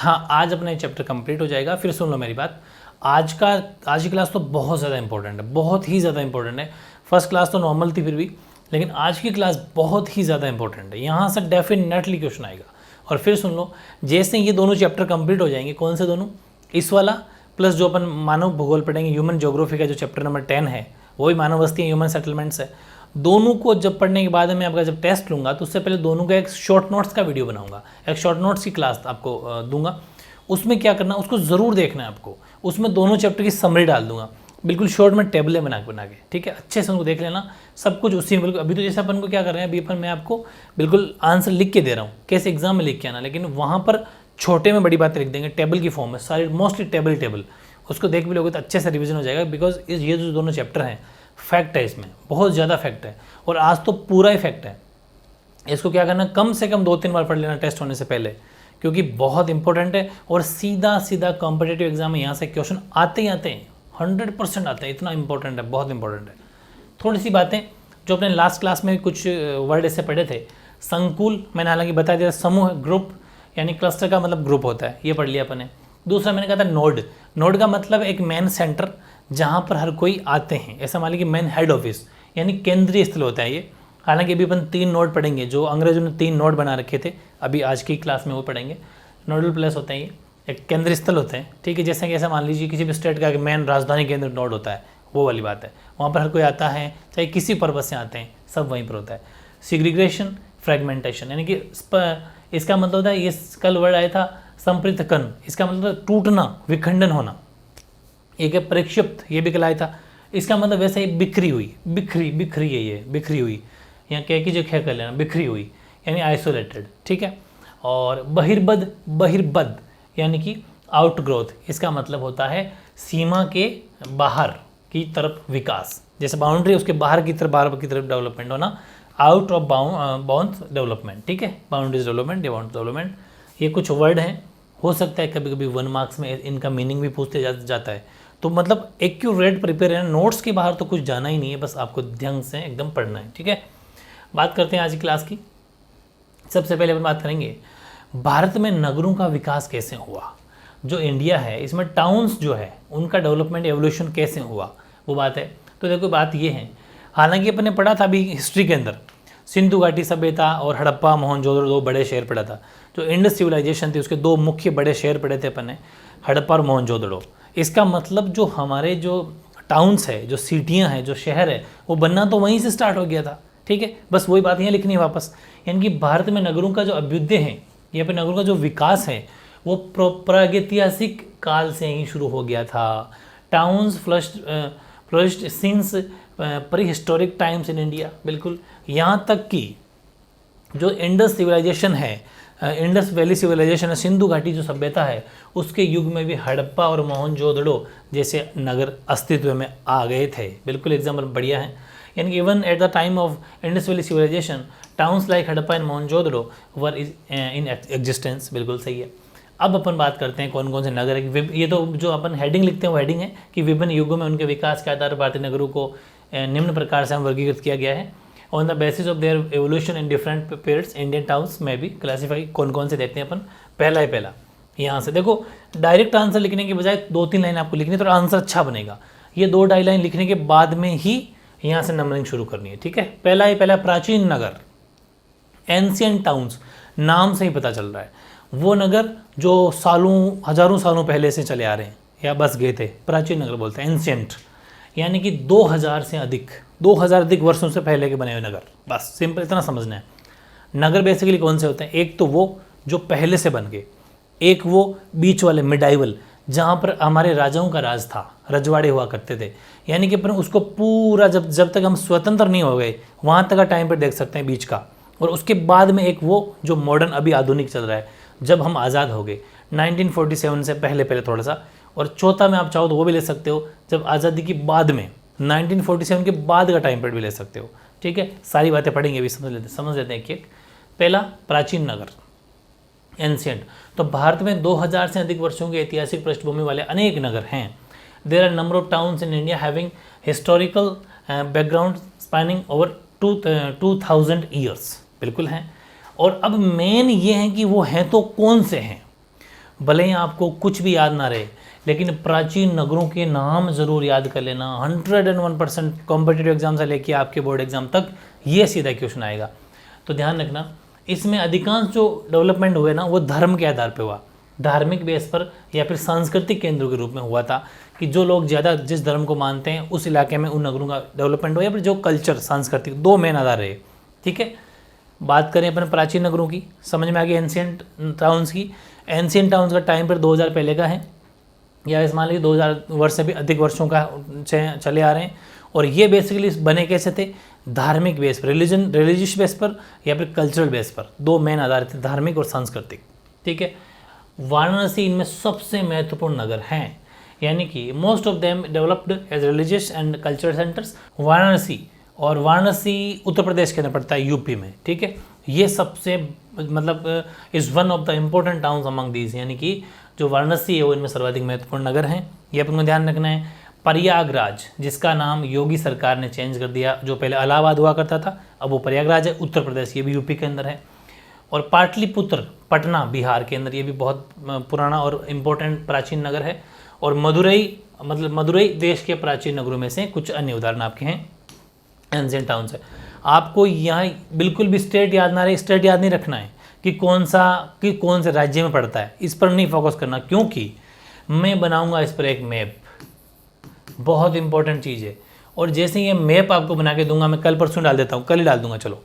हाँ, आज अपना ये चैप्टर कंप्लीट हो जाएगा। फिर सुन लो मेरी बात, आज की क्लास तो बहुत ज़्यादा इंपॉर्टेंट है, बहुत ही ज़्यादा इंपॉर्टेंट है। फर्स्ट क्लास तो नॉर्मल थी फिर भी, लेकिन आज की क्लास बहुत ही ज़्यादा इंपॉर्टेंट है। यहाँ से डेफिनेटली क्वेश्चन आएगा। और फिर सुन लो, जैसे ये दोनों चैप्टर कंप्लीट हो जाएंगे, कौन से दोनों, इस वाला प्लस जो अपन मानव भूगोल पढ़ेंगे, ह्यूमन ज्योग्राफी का जो चैप्टर नंबर 10 है, वही मानव बस्ती ह्यूमन सेटलमेंट्स है। दोनों को जब पढ़ने के बाद मैं आपका जब टेस्ट लूँगा तो उससे पहले दोनों का एक शॉर्ट नोट्स का वीडियो बनाऊंगा, एक शॉर्ट नोट्स की क्लास आपको दूंगा। उसमें क्या करना, उसको ज़रूर देखना है आपको। उसमें दोनों चैप्टर की समरी डाल दूंगा, बिल्कुल शॉर्ट में टेबलें बना के, ठीक है। अच्छे से उनको देख लेना, सब कुछ उसी में। बिल्कुल अभी तो जैसे अपन को क्या कर रहे हैं, अभी अपन मैं आपको बिल्कुल आंसर लिख के दे रहा हूँ, कैसे एग्जाम में लिख के आना, लेकिन वहाँ पर छोटे में बड़ी बातें लिख देंगे, टेबल की फॉर्म में सारी, मोस्टली टेबल। उसको देख भी लोगे तो अच्छे से रिवीजन हो जाएगा। बिकॉज ये जो दोनों चैप्टर हैं, फैक्ट है, इसमें बहुत ज़्यादा फैक्ट है, और आज तो पूरा ही फैक्ट है। इसको क्या करना, कम से कम 2-3 बार पढ़ लेना टेस्ट होने से पहले, क्योंकि बहुत इंपॉर्टेंट है। और सीधा कॉम्पिटेटिव एग्जाम में यहाँ से क्वेश्चन आते ही आते हैं, 100% आते हैं। इतना इंपॉर्टेंट है, बहुत इंपॉर्टेंट है। थोड़ी सी बातें जो अपने लास्ट क्लास में कुछ वर्ड ऐसे पढ़े थे, संकुल मैंने हालांकि बता दिया, समूह ग्रुप यानी क्लस्टर का मतलब ग्रुप होता है, ये पढ़ लिया अपन ने। दूसरा मैंने कहा था नोड का मतलब एक मेन सेंटर जहाँ पर हर कोई आते हैं, ऐसा मान लीजिए मेन हेड ऑफिस यानी केंद्रीय स्थल होता है ये। हालांकि अभी अपन 3 नोड पढ़ेंगे, जो अंग्रेजों ने 3 नोड बना रखे थे, अभी आज की क्लास में वो पढ़ेंगे। नोडल प्लेस होते हैं ये, एक केंद्रीय स्थल होते हैं, ठीक है। जैसे कि ऐसा मान लीजिए किसी भी स्टेट का मेन राजधानी केंद्र नोड होता है, वो वाली बात है। वहाँ पर हर कोई आता है, चाहे किसी पर्पज से आते हैं, सब वहीं पर होता है। सिग्रीगेशन, फ्रेगमेंटेशन यानी कि इसका मतलब होता है, ये कल वर्ड आया था संपृक्तकरण, इसका मतलब टूटना, विखंडन होना। एक है परिक्षिप्त, ये भी कहलाया था, इसका मतलब वैसे ही बिखरी हुई, बिखरी है ये, बिखरी हुई, यहाँ कह की जो ख्या कर लेना, बिखरी हुई यानी आइसोलेटेड, ठीक है। और बहिर्बद यानी कि आउटग्रोथ, इसका मतलब होता है सीमा के बाहर की तरफ विकास, जैसे बाउंड्री उसके बाहर की तरफ डेवलपमेंट होना, आउट ऑफ बाउंड्स डेवलपमेंट, ठीक है। बाउंड्रीज डेवलपमेंट या बाउंड्स डेवलपमेंट, ये कुछ वर्ड हैं। हो सकता है कभी कभी 1 मार्क्स में इनका मीनिंग भी पूछते जाता है, तो मतलब एक्यूरेट प्रिपेयर है, नोट्स के बाहर तो कुछ जाना ही नहीं है, बस आपको ध्यान से एकदम पढ़ना है, ठीक है। बात करते हैं आज की क्लास की। सबसे पहले अपन बात करेंगे भारत में नगरों का विकास कैसे हुआ। जो इंडिया है इसमें टाउन्स जो है उनका डेवलपमेंट एवोल्यूशन कैसे हुआ, वो बात है। तो देखो बात ये है, हालांकि अपन ने पढ़ा था अभी हिस्ट्री के अंदर, सिंधु घाटी सभ्यता और हड़प्पा मोहनजोदड़ो 2 बड़े शहर पढ़ा था। जो इंडस सिविलाइजेशन थी उसके 2 मुख्य बड़े शहर पढ़े थे अपन ने, हड़प्पा और मोहनजोदड़ो। इसका मतलब जो हमारे जो टाउन्स है, जो सिटियाँ हैं, जो शहर है, वो बनना तो वहीं से स्टार्ट हो गया था, ठीक है। बस वही बात यहाँ लिखनी है वापस, यानी कि भारत में नगरों का जो अभ्युदय है, यहाँ पे नगरों का जो विकास है, वो प्रागैतिहासिक काल से ही शुरू हो गया था। Towns flourished since pre historic times in India, बिल्कुल यहाँ तक कि जो इंडस सिविलाइजेशन है, इंडस वैली सिविलाइजेशन है, सिंधु घाटी जो सभ्यता है, उसके युग में भी हड़प्पा और मोहनजोदड़ो जैसे नगर अस्तित्व में आ गए थे। बिल्कुल एग्जाम्पल बढ़िया है, यानी कि even at the time of Indus valley civilisation towns like Harappa and Mohenjodaro were in existence, बिल्कुल सही है। अब अपन बात करते हैं कौन कौन से नगर है। ये तो जो अपन हेडिंग लिखते हैं वो हेडिंग है कि विभिन्न युगों में उनके विकास के आधार पर भारतीय नगरों को निम्न प्रकार से हम वर्गीकृत किया गया है। On the basis of their evolution in different periods Indian towns में भी क्लासीफाई कौन कौन से देखते हैं अपन। पहला यहाँ से देखो, डायरेक्ट आंसर लिखने के बजाय 2-3 लाइन आपको लिखनी है तो आंसर अच्छा बनेगा। ये 2-2.5 लाइन लिखने के बाद में ही यहाँ से नंबरिंग शुरू करनी है, ठीक है। पहला प्राचीन नगर, एंशियंट टाउन्स, नाम से ही पता चल रहा है, वो नगर जो हजारों सालों पहले से चले आ रहे हैं या बस गए थे, प्राचीन नगर बोलते हैं। एंशियंट यानी कि 2000 से अधिक वर्षों से पहले के बने हुए नगर, बस सिंपल इतना समझना है। नगर बेसिकली कौन से होते हैं, एक तो वो जो पहले से बन गए, एक वो बीच वाले मिडाइवल जहाँ पर हमारे राजाओं का राज था, रजवाड़े हुआ करते थे, यानी कि अपन उसको पूरा जब तक हम स्वतंत्र नहीं हो गए वहाँ तक का टाइम पर देख सकते हैं बीच का। और उसके बाद में एक वो जो मॉडर्न अभी आधुनिक चल रहा है, जब हम आज़ाद हो गए 1947 से पहले थोड़ा सा। और चौथा में आप चाहो तो वो भी ले सकते हो जब आज़ादी की बाद में 1947 के बाद का टाइम पीरियड भी ले सकते हो, ठीक है। सारी बातें पढ़ेंगे अभी, समझ लेते हैं एक। पहला प्राचीन नगर, एंशियंट। तो भारत में 2000 से अधिक वर्षों की ऐतिहासिक पृष्ठभूमि वाले अनेक नगर हैं। There are number of towns in India having historical background spanning over 2000 years, बिल्कुल हैं। और अब मेन ये है कि वो हैं तो कौन से हैं। भले ही आपको कुछ भी याद ना रहे, लेकिन प्राचीन नगरों के नाम ज़रूर याद कर लेना। 101% कॉम्पिटिटिव एग्जाम से लेके आपके बोर्ड एग्जाम तक ये सीधा क्वेश्चन आएगा। तो ध्यान रखना, इसमें अधिकांश जो डेवलपमेंट हुए ना वो धर्म के आधार पर हुआ, धार्मिक बेस पर या फिर सांस्कृतिक केंद्रों के रूप में हुआ था, कि जो लोग ज़्यादा जिस धर्म को मानते हैं उस इलाके में उन नगरों का डेवलपमेंट हो, या फिर जो कल्चर सांस्कृतिक, दो मेन आधार रहे। ठीक है, बात करें अपन प्राचीन नगरों की, समझ में आ गई एंशियंट टाउन्स की। एंशियंट टाउन्स का टाइम पर 2000 पहले का है, या इस मान लीजिए 2000 वर्ष से भी अधिक वर्षों का चले आ रहे हैं। और ये बेसिकली बने कैसे थे, धार्मिक बेस पर, रिलीजियस बेस पर या फिर कल्चरल बेस पर, दो मेन आधार थे, धार्मिक और सांस्कृतिक। ठीक है, वाराणसी इनमें सबसे महत्वपूर्ण नगर हैं, यानी कि most of them developed as religious and cultural centres. Varanasi Uttar Pradesh के अंदर पड़ता है, यूपी में। ठीक है, ये सबसे मतलब is one of the important towns among these, यानी कि जो वाराणसी है वो इनमें सर्वाधिक महत्वपूर्ण नगर हैं। ये अपन को ध्यान रखना है। प्रयागराज, जिसका नाम योगी सरकार ने चेंज कर दिया, जो पहले इलाहाबाद हुआ करता था अब वो प्रयागराज है, उत्तर प्रदेश, ये भी यूपी के अंदर है। और पाटलिपुत्र, पटना, बिहार के अंदर, ये भी बहुत पुराना और इम्पोर्टेंट प्राचीन नगर है। और मदुरई, मतलब मदुरई देश के प्राचीन नगरों में से कुछ अन्य उदाहरण आपके हैं, एंशिएंट टाउन्स है। आपको यहाँ बिल्कुल भी स्टेट याद ना रहे, स्टेट याद नहीं रखना है कि कौन से राज्य में पड़ता है, इस पर नहीं फोकस करना, क्योंकि मैं बनाऊंगा इस पर एक मैप, बहुत इंपॉर्टेंट चीज़ है। और जैसे ये मैप आपको बना के दूंगा, मैं कल परसों डाल देता हूँ, कल ही डाल दूंगा, चलो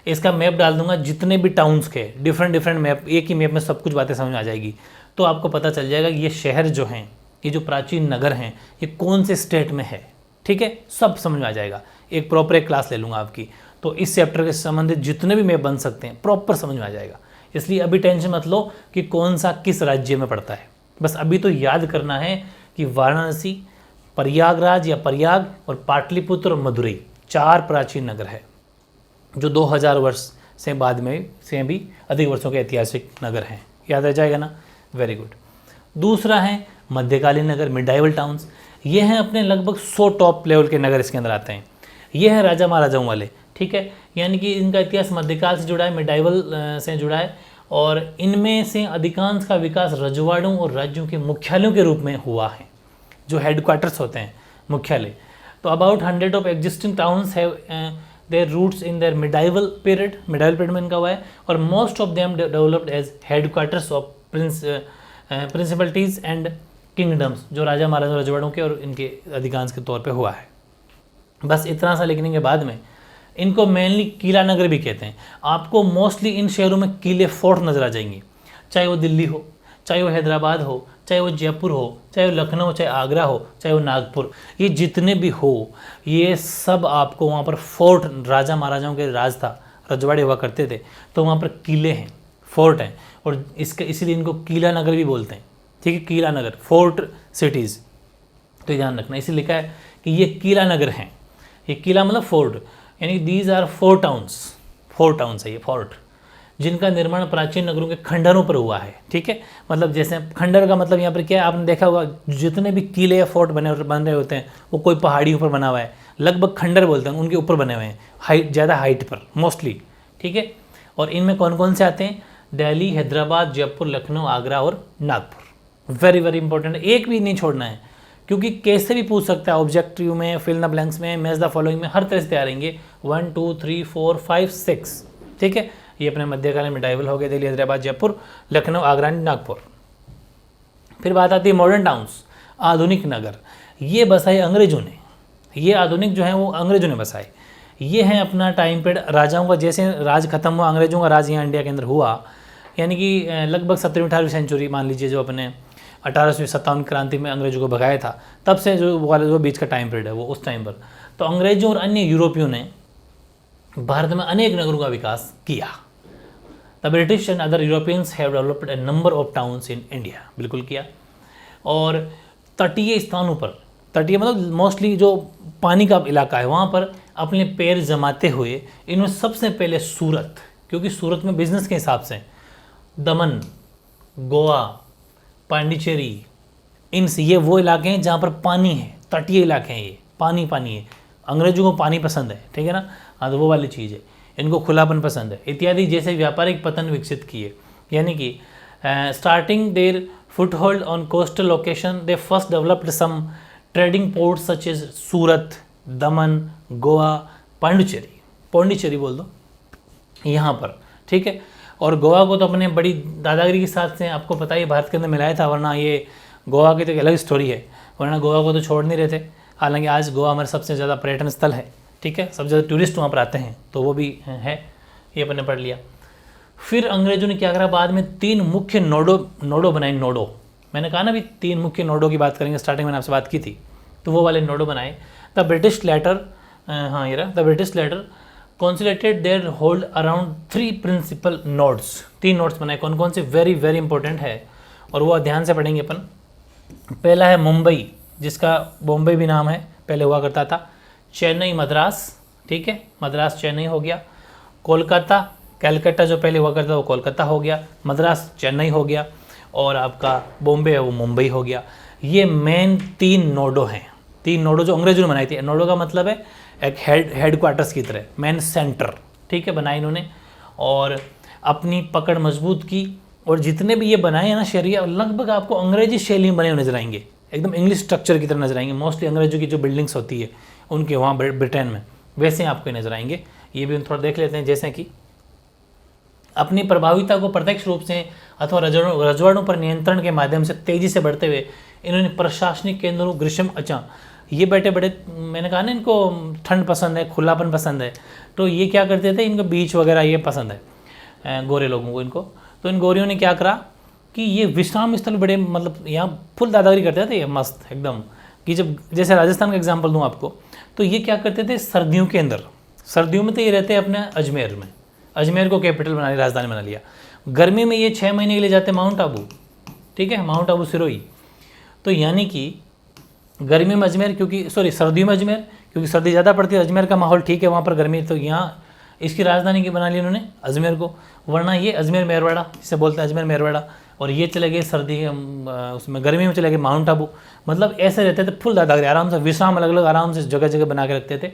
इसका मैप डाल दूंगा, जितने भी टाउन्स के डिफरेंट मैप, एक ही मैप में सब कुछ बातें समझ में आ जाएगी। तो आपको पता चल जाएगा ये शहर जो हैं, ये जो प्राचीन नगर हैं, ये कौन से स्टेट में है। ठीक है, सब समझ में आ जाएगा। एक प्रॉपर एक क्लास ले लूँगा आपकी, तो इस चैप्टर के संबंधित जितने भी मैप बन सकते हैं प्रॉपर समझ में आ जाएगा। इसलिए अभी टेंशन मत लो कि कौन सा किस राज्य में पड़ता है, बस अभी तो याद करना है कि वाराणसी, प्रयागराज या प्रयाग और पाटलिपुत्र और मदुरई 4 प्राचीन नगर है, जो 2000 वर्ष से बाद में से भी अधिक वर्षों के ऐतिहासिक नगर हैं। याद रह जाएगा ना, वेरी गुड। दूसरा है मध्यकालीन नगर, मिडाइवल टाउन्स। ये हैं अपने लगभग 100 टॉप लेवल के नगर इसके अंदर आते हैं। ये हैं राजा महाराजाओं वाले। ठीक है, यानी कि इनका इतिहास मध्यकाल से जुड़ा है, मिडाइवल से जुड़ा है। और इनमें से अधिकांश का विकास रजवाड़ों और राज्यों के मुख्यालयों के रूप में हुआ है, जो हेडक्वार्टर्स होते हैं, मुख्यालय। तो about 100 of existing towns have their roots in their medieval period में इनका हुआ है। और most of them developed as headquarters of principalities and kingdoms, जो राजा महाराजा रजवाड़ों के और इनके अधिकांश के तौर पे हुआ है। बस इतना सा लिखने के बाद में इनको मेनली किला नगर भी कहते हैं। आपको मोस्टली इन शहरों में किले, फोर्ट नजर आ जाएंगे, चाहे वो दिल्ली हो, चाहे वो हैदराबाद हो, चाहे वो जयपुर हो, चाहे वो लखनऊ, चाहे आगरा हो, चाहे वो नागपुर, ये जितने भी हो, ये सब आपको वहाँ पर फोर्ट, राजा महाराजाओं के राज था, रजवाड़े हुआ करते थे, तो वहाँ पर किले हैं, फोर्ट हैं, और इसीलिए इनको किला नगर भी बोलते हैं। ठीक है, किला नगर, फोर्ट सिटीज़, तो ध्यान रखना। इसी लिखा है कि ये किला नगर हैं। ये किला मतलब फोर्ट, यानी दीज आर 4 टाउन्स है ये फोर्ट, जिनका निर्माण प्राचीन नगरों के खंडरों पर हुआ है। ठीक है, मतलब जैसे खंडर का मतलब यहाँ पर क्या है, आपने देखा होगा जितने भी किले या फोर्ट बन रहे होते हैं वो कोई पहाड़ी ऊपर बना हुआ है, लगभग खंडर बोलते हैं, उनके ऊपर बने हुए हैं, हाइट, ज़्यादा हाइट पर मोस्टली। ठीक है, और इनमें कौन कौन से आते हैं, दिल्ली, हैदराबाद, जयपुर, लखनऊ, आगरा और नागपुर। वेरी वेरी इंपॉर्टेंट, एक भी नहीं छोड़ना है, क्योंकि कैसे भी पूछ सकता है, ऑब्जेक्टिव में, फिल द ब्लैंक्स में, मैच द फॉलोइंग में, हर तरह से तैयार रहेंगे। 1 2 3 4 5 6। ठीक है, ये अपने मध्यकालीन मिडाइवल हो गए, दिल्ली, हैदराबाद, जयपुर, लखनऊ, आगरा, नागपुर। फिर बात आती है मॉडर्न टाउन्स, आधुनिक नगर। ये बसाए अंग्रेजों ने, ये आधुनिक जो है वो अंग्रेजों ने बसाए। ये हैं अपना टाइम पीरियड, राजाओं का जैसे राज खत्म हुआ, अंग्रेजों का राज यहाँ इंडिया के अंदर हुआ, यानी कि लगभग 17वीं-18वीं सेंचुरी मान लीजिए, जो अपने 1857 क्रांति में अंग्रेजों को भगाया था, तब से जो बीच का टाइम पीरियड है वो उस टाइम पर। तो अंग्रेजों और अन्य यूरोपियों ने भारत में अनेक नगरों का विकास किया। The British and other Europeans have developed A number of towns in India, बिल्कुल किया। और तटीय स्थानों पर, तटीय मतलब मोस्टली जो पानी का इलाका है, वहाँ पर अपने पैर जमाते हुए इनमें सबसे पहले सूरत, क्योंकि सूरत में बिजनेस के हिसाब से, दमन, गोवा, पांडिचेरी, इनसे, ये वो इलाके हैं जहाँ पर पानी है, तटीय इलाके हैं, ये पानी है। अंग्रेजों को पानी पसंद है, ठीक है ना, हाँ, तो वो वाली चीज़ है, इनको खुलापन पसंद है इत्यादि। जैसे व्यापारिक पतन विकसित किए, यानी कि starting there foothold on coastal location, they first developed some trading ports such as सूरत, दमन, गोवा, पौंडीचेरी बोल दो यहाँ पर, ठीक है। और गोवा को तो अपने बड़ी दादागिरी के साथ से आपको पता ही भारत के अंदर मिलाया था, वरना ये गोवा की तो एक अलग स्टोरी है, वरना गोवा को तो छोड़ नहीं रहे थे। हालांकि आज गोवा हमारे सबसे ज़्यादा पर्यटन स्थल है, ठीक है, सबसे ज़्यादा टूरिस्ट वहाँ पर आते हैं, तो वो भी है, ये अपने पढ़ लिया। फिर अंग्रेजों ने क्या करा, बाद में 3 मुख्य नोडो बनाए। नोडो मैंने कहा ना भी 3 मुख्य नोडो की बात करेंगे, स्टार्टिंग मैंने आपसे बात की थी, तो वो वाले नोडो बनाए। द ब्रिटिश लेटर, हाँ ये रहा, the British later consolidated their hold around 3 principal nodes, 3 nodes बनाए। कौन कौन से, वेरी वेरी इंपॉर्टेंट है, और वो ध्यान से पढ़ेंगे अपन। पहला है मुंबई, जिसका बॉम्बे भी नाम है, पहले हुआ करता था। चेन्नई, मद्रास, ठीक है, मद्रास चेन्नई हो गया। कोलकाता, कैलकाटा जो पहले हुआ करता था वो कोलकाता हो गया, मद्रास चेन्नई हो गया, और आपका बॉम्बे है वो मुंबई हो गया। ये मेन 3 नोडो हैं, 3 नोडो जो अंग्रेजों ने बनाई थी। नोडो का मतलब है एक हेड क्वार्टर्स की तरह, मेन सेंटर, ठीक है, बनाए इन्होंने, और अपनी पकड़ मजबूत की। और जितने भी ये बनाए हैं ना शहरिया, लगभग आपको अंग्रेजी शैली में बने हुए नजर आएंगे, एकदम इंग्लिश स्ट्रक्चर की तरह नजर आएंगे। मोस्टली अंग्रेजों की जो बिल्डिंग्स होती है उनके वहाँ ब्रिटेन में वैसे आपको नजर आएंगे। ये भी थोड़ा देख लेते हैं, जैसे कि अपनी प्रभाविता को प्रत्यक्ष रूप से अथवा रजवाड़ों पर नियंत्रण के माध्यम से तेजी से बढ़ते हुए इन्होंने प्रशासनिक केंद्रों ग्रीष्म, अच्छा ये बैठे बैठे, मैंने कहा ना इनको ठंड पसंद है, खुलापन पसंद है, तो ये क्या करते थे, इनको बीच वगैरह ये पसंद है गोरे लोगों को इनको। तो इन गोरियों ने क्या करा कि ये विश्राम स्थल बड़े, मतलब यहाँ फुल दादागिरी करते थे ये मस्त एकदम, कि जब जैसे राजस्थान का एग्जाम्पल दूँ आपको, तो ये क्या करते थे सर्दियों के अंदर, सर्दियों में तो ये रहते हैं अपने अजमेर में, अजमेर को कैपिटल बना लिया, राजधानी बना लिया। गर्मी में ये 6 महीने के लिए जाते माउंट आबू, ठीक है, माउंट आबू सिरोही। तो यानी कि गर्मी में अजमेर, क्योंकि सर्दियों में अजमेर, क्योंकि सर्दी ज़्यादा पड़ती है, अजमेर का माहौल ठीक है वहाँ पर गर्मी, तो यहाँ इसकी राजधानी की बना ली इन्होंने अजमेर को। वरना ये अजमेर मेरवाड़ा जिसे बोलते हैं, अजमेर मेरवाड़ा, और ये चले गए सर्दी उसमें, गर्मी में चले गए माउंट आबू। मतलब ऐसे रहते थे फुल दादागिरी, आराम से विश्राम अलग अलग आराम से जगह जगह बना के रखते थे,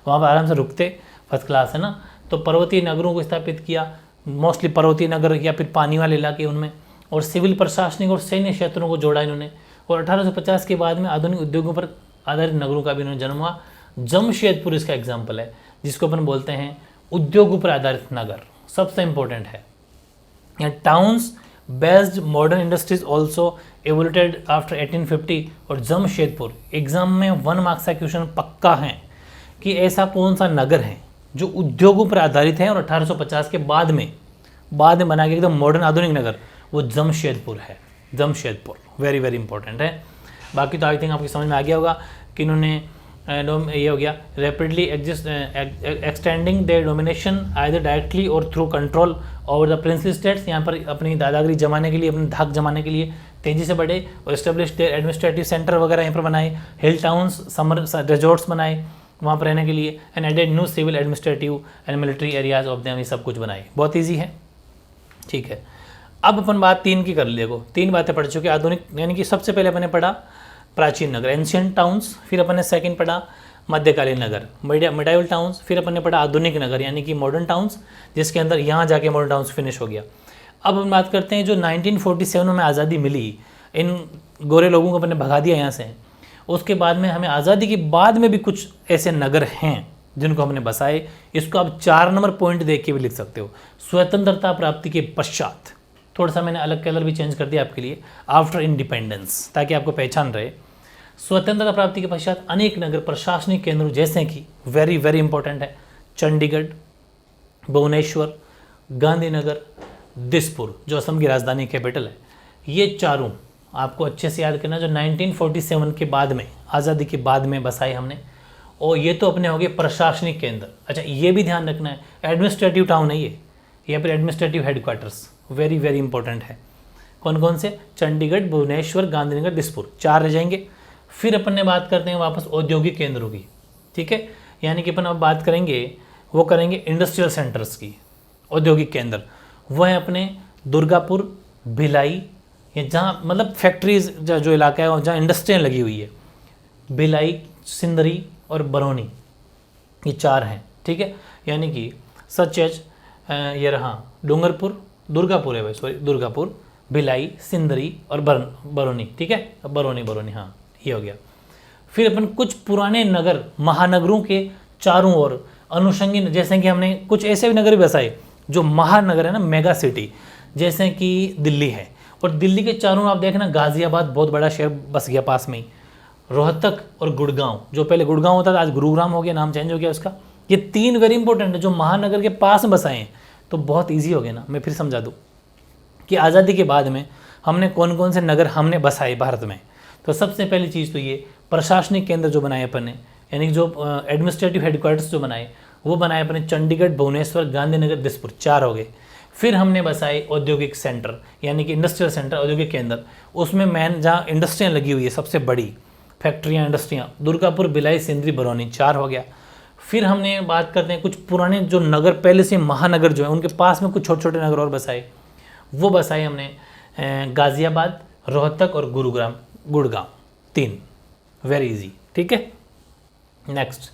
वहाँ पर आराम से रुकते, फर्स्ट क्लास है ना। तो पर्वतीय नगरों को स्थापित किया, मोस्टली पर्वतीय नगर या फिर पानी वाले इलाके उनमें, और सिविल प्रशासनिक और सैन्य क्षेत्रों को जोड़ा इन्होंने। और 1850 के बाद में आधुनिक उद्योगों पर आधारित नगरों का भी इन्होंने जन्म हुआ। जमशेदपुर इसका एग्जाम्पल है, जिसको अपन बोलते हैं उद्योगों पर आधारित नगर, सबसे इंपॉर्टेंट है। Towns based modern industries also evoluted after 1850। और जमशेदपुर एग्जाम में 1 मार्क्स का क्वेश्चन पक्का है कि ऐसा कौन सा नगर है जो उद्योगों पर आधारित है और 1850 के बाद में बना के एकदम मॉडर्न आधुनिक नगर, वो जमशेदपुर है। जमशेदपुर वेरी वेरी इंपॉर्टेंट है। बाकी तो आई थिंक आपकी समझ में आ गया होगा कि इन्होंने ये हो गया rapidly extending their domination either directly or through control over the princely states. यहाँ पर अपनी दादागिरी जमाने के लिए, अपनी धाक जमाने के लिए तेजी से बढ़े, और एस्टेब्लिश देयर एडमिनिस्ट्रेटिव सेंटर वगैरह यहाँ पर बनाए, हिल टाउन्स, समर रिजॉर्ट्स बनाए वहाँ पर रहने के लिए, and added new civil administrative and military areas of them, ये सब कुछ बनाए। बहुत ईजी है, ठीक है। अब अपन बात 3 की कर ले, देखो 3 बातें पढ़ चुके आधुनिक, यानी कि सबसे पहले अपने पढ़ा प्राचीन नगर, एंशियंट टाउन्स, फिर अपन ने सेकंड पढ़ा मध्यकालीन नगर, मिडाइवल टाउन्स, फिर अपन ने पढ़ा आधुनिक नगर यानी कि मॉडर्न टाउन्स, जिसके अंदर यहाँ जाके मॉडर्न टाउन्स फिनिश हो गया। अब हम बात करते हैं जो 1947 में आज़ादी मिली, इन गोरे लोगों को अपने भगा दिया यहाँ से, उसके बाद में हमें आज़ादी के बाद में भी कुछ ऐसे नगर हैं जिनको हमने बसाए। इसको आप 4 नंबर पॉइंट देख के भी लिख सकते हो। स्वतंत्रता प्राप्ति के पश्चात, थोड़ा सा मैंने अलग कलर भी चेंज कर दिया आपके लिए, आफ्टर इंडिपेंडेंस, ताकि आपको पहचान रहे। स्वतंत्रता प्राप्ति के पश्चात अनेक नगर प्रशासनिक केंद्र, जैसे कि वेरी वेरी इंपॉर्टेंट है चंडीगढ़, भुवनेश्वर, गांधीनगर, दिसपुर जो असम की राजधानी कैपिटल है, ये चारों आपको अच्छे से याद करना, जो 1947 के बाद में, आज़ादी के बाद में बसाए हमने। और ये तो अपने हो गए प्रशासनिक केंद्र। अच्छा ये भी ध्यान रखना है, एडमिनिस्ट्रेटिव टाउन है ये, या फिर administrative headquarters, very very important है। कौन कौन से? चंडीगढ़, भुवनेश्वर, गांधीनगर, दिसपुर, 4 रह जाएंगे। फिर अपन ने बात करते हैं वापस औद्योगिक केंद्रों की, ठीक है, यानी कि अपन अब बात करेंगे, वो करेंगे इंडस्ट्रियल सेंटर्स की। औद्योगिक केंद्र वो है अपने दुर्गापुर, भिलाई, या जहाँ मतलब फैक्ट्रीज जो इलाका है और जहाँ इंडस्ट्रियाँ लगी हुई है, भिलाई, सिंदरी और बरौनी, ये 4 हैं, ठीक है। यानी कि सच एज ये रहा डूंगरपुर, दुर्गापुर है भाई, सॉरी दुर्गापुर, भिलाई, सिंदरी और बरौनी, ठीक है, बरौनी, हाँ ये हो गया। फिर अपन कुछ पुराने नगर महानगरों के चारों ओर अनुषंगी, जैसे कि हमने कुछ ऐसे भी नगर भी बसाए जो महानगर है ना, मेगा सिटी, जैसे कि दिल्ली है, और दिल्ली के चारों आप देखना गाजियाबाद बहुत बड़ा शहर बस गया पास में ही, रोहतक और गुड़गांव, जो पहले गुड़गांव होता था आज गुरुग्राम हो गया, नाम चेंज हो गया उसका। ये 3 वेरी इंपॉर्टेंट है जो महानगर के पास में बसाए हैं, तो बहुत ईजी हो गया ना। मैं फिर समझा दूँ कि आज़ादी के बाद में हमने कौन कौन से नगर हमने बसाए भारत में। तो सबसे पहली चीज़ तो ये प्रशासनिक केंद्र जो बनाए अपन ने, यानी कि जो एडमिनिस्ट्रेटिव हेडक्वार्टर्स जो बनाए वो बनाए अपने चंडीगढ़, भुवनेश्वर, गांधीनगर, दिसपुर, 4 हो गए। फिर हमने बसाए औद्योगिक सेंटर, यानी कि इंडस्ट्रियल सेंटर, औद्योगिक केंद्र, उसमें मेन जहाँ इंडस्ट्रियाँ लगी हुई है सबसे बड़ी फैक्ट्रियाँ, इंडस्ट्रियाँ, दुर्गापुर, भिलाई, सिंदरी, बरौनी, 4 हो गया। फिर हमने बात करते हैं कुछ पुराने जो नगर पहले से महानगर जो है उनके पास में कुछ छोटे छोटे नगर और बसाए, वो बसाए हमने गाज़ियाबाद, रोहतक और गुड़गांव, 3, वेरी इजी, ठीक है। नेक्स्ट,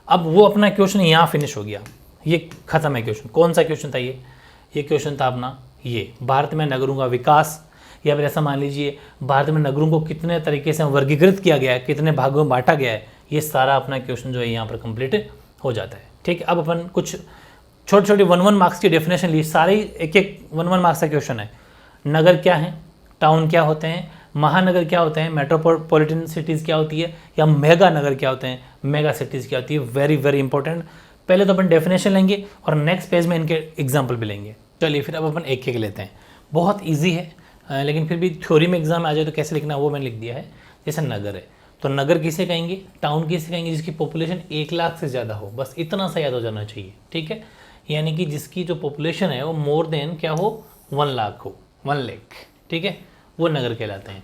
अब वो अपना क्वेश्चन यहाँ फिनिश हो गया, ये खत्म है क्वेश्चन। कौन सा क्वेश्चन था ये क्वेश्चन था अपना ये भारत में नगरों का विकास, या फिर ऐसा मान लीजिए भारत में नगरों को कितने तरीके से वर्गीकृत किया गया है, कितने भागों में बांटा गया है, ये सारा अपना क्वेश्चन जो है यहाँ पर कंप्लीट हो जाता है, ठीक है। अब अपन कुछ छोटे छोटे 1-1 मार्क्स की डेफिनेशन ली, सारे एक 1-1 मार्क्स का क्वेश्चन है। नगर क्या है, टाउन क्या होते हैं, महानगर क्या होते हैं, मेट्रोपॉलिटन सिटीज़ क्या होती है, या मेगा नगर क्या होते हैं, मेगा सिटीज़ क्या होती है, वेरी वेरी इंपॉर्टेंट। पहले तो अपन डेफिनेशन लेंगे और नेक्स्ट पेज में इनके एग्जाम्पल भी लेंगे। चलिए फिर अब अपन एक एक लेते हैं, बहुत ईजी है, लेकिन फिर भी थ्योरी में एग्जाम आ जाए तो कैसे लिखना वो मैंने लिख दिया है। जैसे नगर है तो नगर किसे कहेंगे, टाउन किसे कहेंगे, जिसकी पॉपुलेशन 1 लाख से ज़्यादा हो, बस इतना सा याद हो जाना चाहिए, ठीक है। यानी कि जिसकी जो पॉपुलेशन है वो मोर देन क्या हो, 1 लाख हो, 1 लाख, ठीक है, वो नगर कहलाते हैं।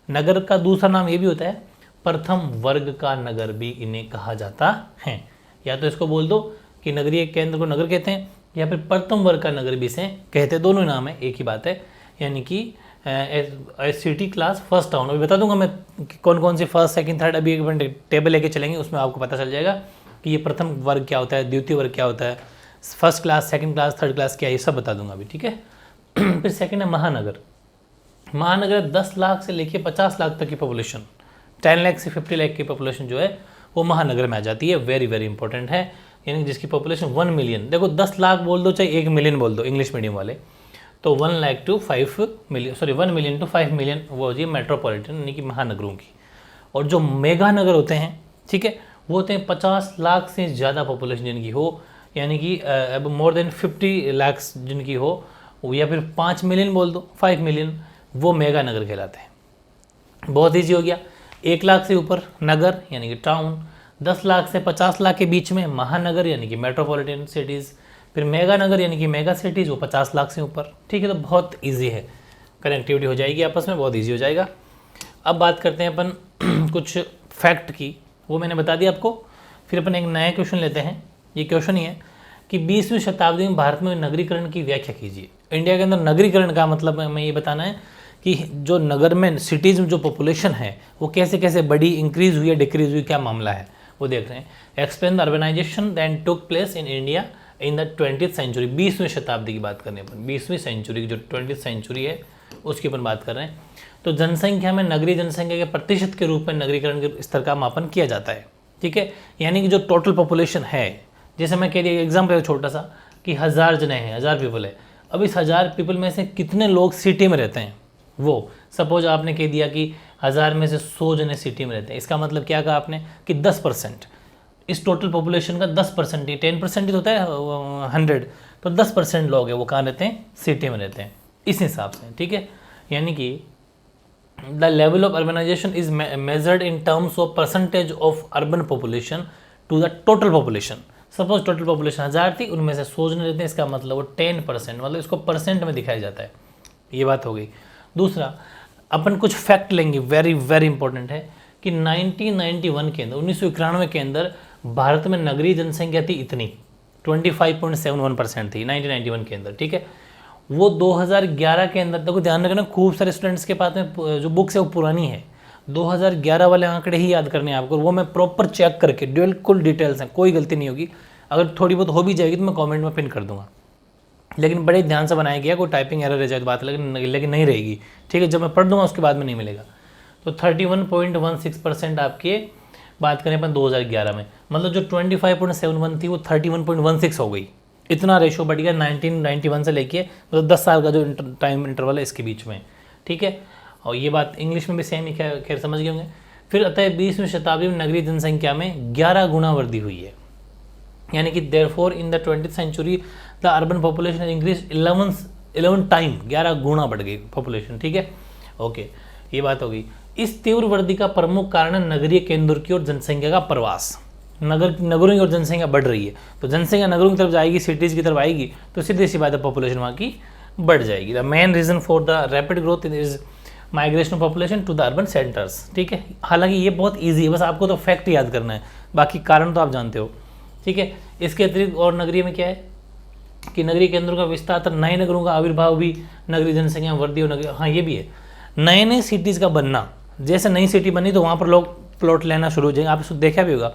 नगर का दूसरा नाम ये भी होता है प्रथम वर्ग का नगर भी इन्हें कहा जाता है। या तो इसको बोल दो कि नगरीय केंद्र को नगर कहते हैं, या फिर प्रथम वर्ग का नगर भी इसे कहते हैं, दोनों नाम है, एक ही बात है। यानी कि सिटी क्लास फर्स्ट टाउन, अभी बता दूंगा मैं कौन कौन से फर्स्ट सेकंड थर्ड, अभी एक टेबल लेके चलेंगे उसमें आपको पता चल जाएगा कि ये प्रथम वर्ग क्या होता है, द्वितीय वर्ग क्या होता है, first class, second class, third class क्या है, ये सब बता दूंगा अभी, ठीक है। फिर सेकंड है महानगर। महानगर 10 लाख से लेके 50 लाख तक की पॉपुलेशन, 10 लाख से 50 लाख की पॉपुलेशन जो है वो महानगर में आ जाती है, वेरी वेरी इंपॉर्टेंट है। यानी जिसकी पॉपुलेशन 1 मिलियन, देखो 10 लाख बोल दो चाहे 1 मिलियन बोल दो इंग्लिश मीडियम वाले, तो 1 lakh to 5 million, sorry 1 million to 5 million वो हो जाए मेट्रोपॉलिटन, यानी कि महानगरों की। और जो मेगा नगर होते हैं, ठीक है, वो होते हैं 50 लाख से ज़्यादा पॉपुलेशन जिनकी हो, यानी कि अब मोर देन 50 लाख जिनकी हो, या फिर 5 मिलियन बोल दो, 5 मिलियन, वो मेगा नगर कहलाते हैं। बहुत ईजी हो गया। 1 लाख से ऊपर नगर यानी कि टाउन, 10 लाख से 50 लाख के बीच में महानगर यानी कि मेट्रोपॉलिटन सिटीज़, फिर मेगा नगर यानी कि मेगा सिटीज़ वो 50 लाख से ऊपर, ठीक है। तो बहुत इजी है, कनेक्टिविटी हो जाएगी आपस में, बहुत इजी हो जाएगा। अब बात करते हैं अपन कुछ फैक्ट की, वो मैंने बता दिया आपको। फिर अपन एक नया क्वेश्चन लेते हैं। ये क्वेश्चन ही है कि 20वीं शताब्दी में भारत में नगरीकरण की व्याख्या कीजिए। इंडिया के अंदर नगरीकरण का मतलब हमें ये बताना है कि जो नगर में, सिटीज़ में जो पॉपुलेशन है वो कैसे कैसे बढ़ी, इंक्रीज हुई या डिक्रीज हुई, क्या मामला है वो देख रहे हैं। Explain the urbanization that took place in India in the 20th century. 20वीं शताब्दी की बात करने पर, 20वीं सेंचुरी जो 20th सेंचुरी है उसकी अपन बात कर रहे हैं। तो जनसंख्या में नगरीय जनसंख्या के प्रतिशत के रूप में नगरीकरण के स्तर का मापन किया जाता है, ठीक है। यानी कि जो टोटल पॉपुलेशन है, जैसे मैं कह दिया एग्जाम्पल छोटा सा कि 1000 जने हैं, 1000 पीपल है, अब इस 1000 पीपल में से कितने लोग सिटी में रहते हैं, वो सपोज आपने कह दिया कि 1000 में से 100 जने सिटी में रहते हैं, इसका मतलब क्या कहा आपने कि 10%, इस टोटल पॉपुलेशन का 10% ही, 10% ही होता है 100, तो 10% लोग हैं वो कहाँ रहते हैं, सिटी में रहते हैं, इस हिसाब से, ठीक है। यानी कि the level of urbanisation is measured in terms of percentage of urban population to the total population. Suppose total population 1000 थी, उनमें से 100 जने रहते हैं, इसका मतलब वो 10%, मतलब इसको परसेंट में दिखाया जाता है, ये बात हो गई। दूसरा अपन कुछ फैक्ट लेंगे, वेरी वेरी इंपॉर्टेंट है कि 1991 के अंदर, 1991 के अंदर भारत में नगरीय जनसंख्या थी इतनी 25.71% थी 1991 के अंदर, ठीक है। वो 2011 के अंदर, देखो ध्यान रखना खूब सारे स्टूडेंट्स के पास में जो बुक्स है वो पुरानी है, 2011 वाले आंकड़े ही याद करने हैं आपको, वो मैं प्रॉपर चेक करके बिल्कुल डिटेल्स हैं, कोई गलती नहीं होगी। अगर थोड़ी बहुत हो भी जाएगी तो मैं कमेंट में पिन कर दूंगा। लेकिन बड़े ध्यान से बनाया गया, कोई टाइपिंग एरर रह जाए तो बात लेकिन नहीं रहेगी, ठीक है। जब मैं पढ़ दूंगा उसके बाद में नहीं मिलेगा। तो 31.16% आपके बात करें अपन 2011 में, मतलब जो 25.71 थी वो 31.16 हो गई। इतना रेशो बढ़ गया 1991 से लेके, मतलब 10 साल का जो टाइम इंटरवल है इसके बीच में, ठीक है। और ये बात इंग्लिश में भी सेम ही खैर समझ गए होंगे। फिर अतः 20वीं शताब्दी में नगरीय जनसंख्या में 11 गुना वृद्धि हुई है, यानी कि therefore in the 20th century the urban population increase 11 time, 11 गुना बढ़ गई पॉपुलेशन, ठीक है। ओके, ये बात हो गई। इस तीव्र वृद्धि का प्रमुख कारण है नगरीय केंद्र की ओर जनसंख्या का प्रवास। नगरों की ओर जनसंख्या बढ़ रही है, तो जनसंख्या नगरों की तरफ जाएगी, सिटीज़ की तरफ आएगी, तो सीधी सी बात है पॉपुलेशन वहाँ की बढ़ जाएगी। The main reason for the rapid growth is migration of population to the urban centres, ठीक है। हालांकि ये बहुत ईजी है, बस आपको तो फैक्ट याद करना है, बाकी कारण तो आप जानते हो, ठीक है। इसके अतिरिक्त और नगरीय में क्या है कि नगरीय केंद्रों का विस्तार, नए नगरों का आविर्भाव भी नगरीय जनसंख्या वृद्धि और हाँ ये भी है, नए नए सिटीज़ का बनना। जैसे नई सिटी बनी तो वहाँ पर लोग प्लॉट लेना शुरू हो जाएंगे। आप देखा भी होगा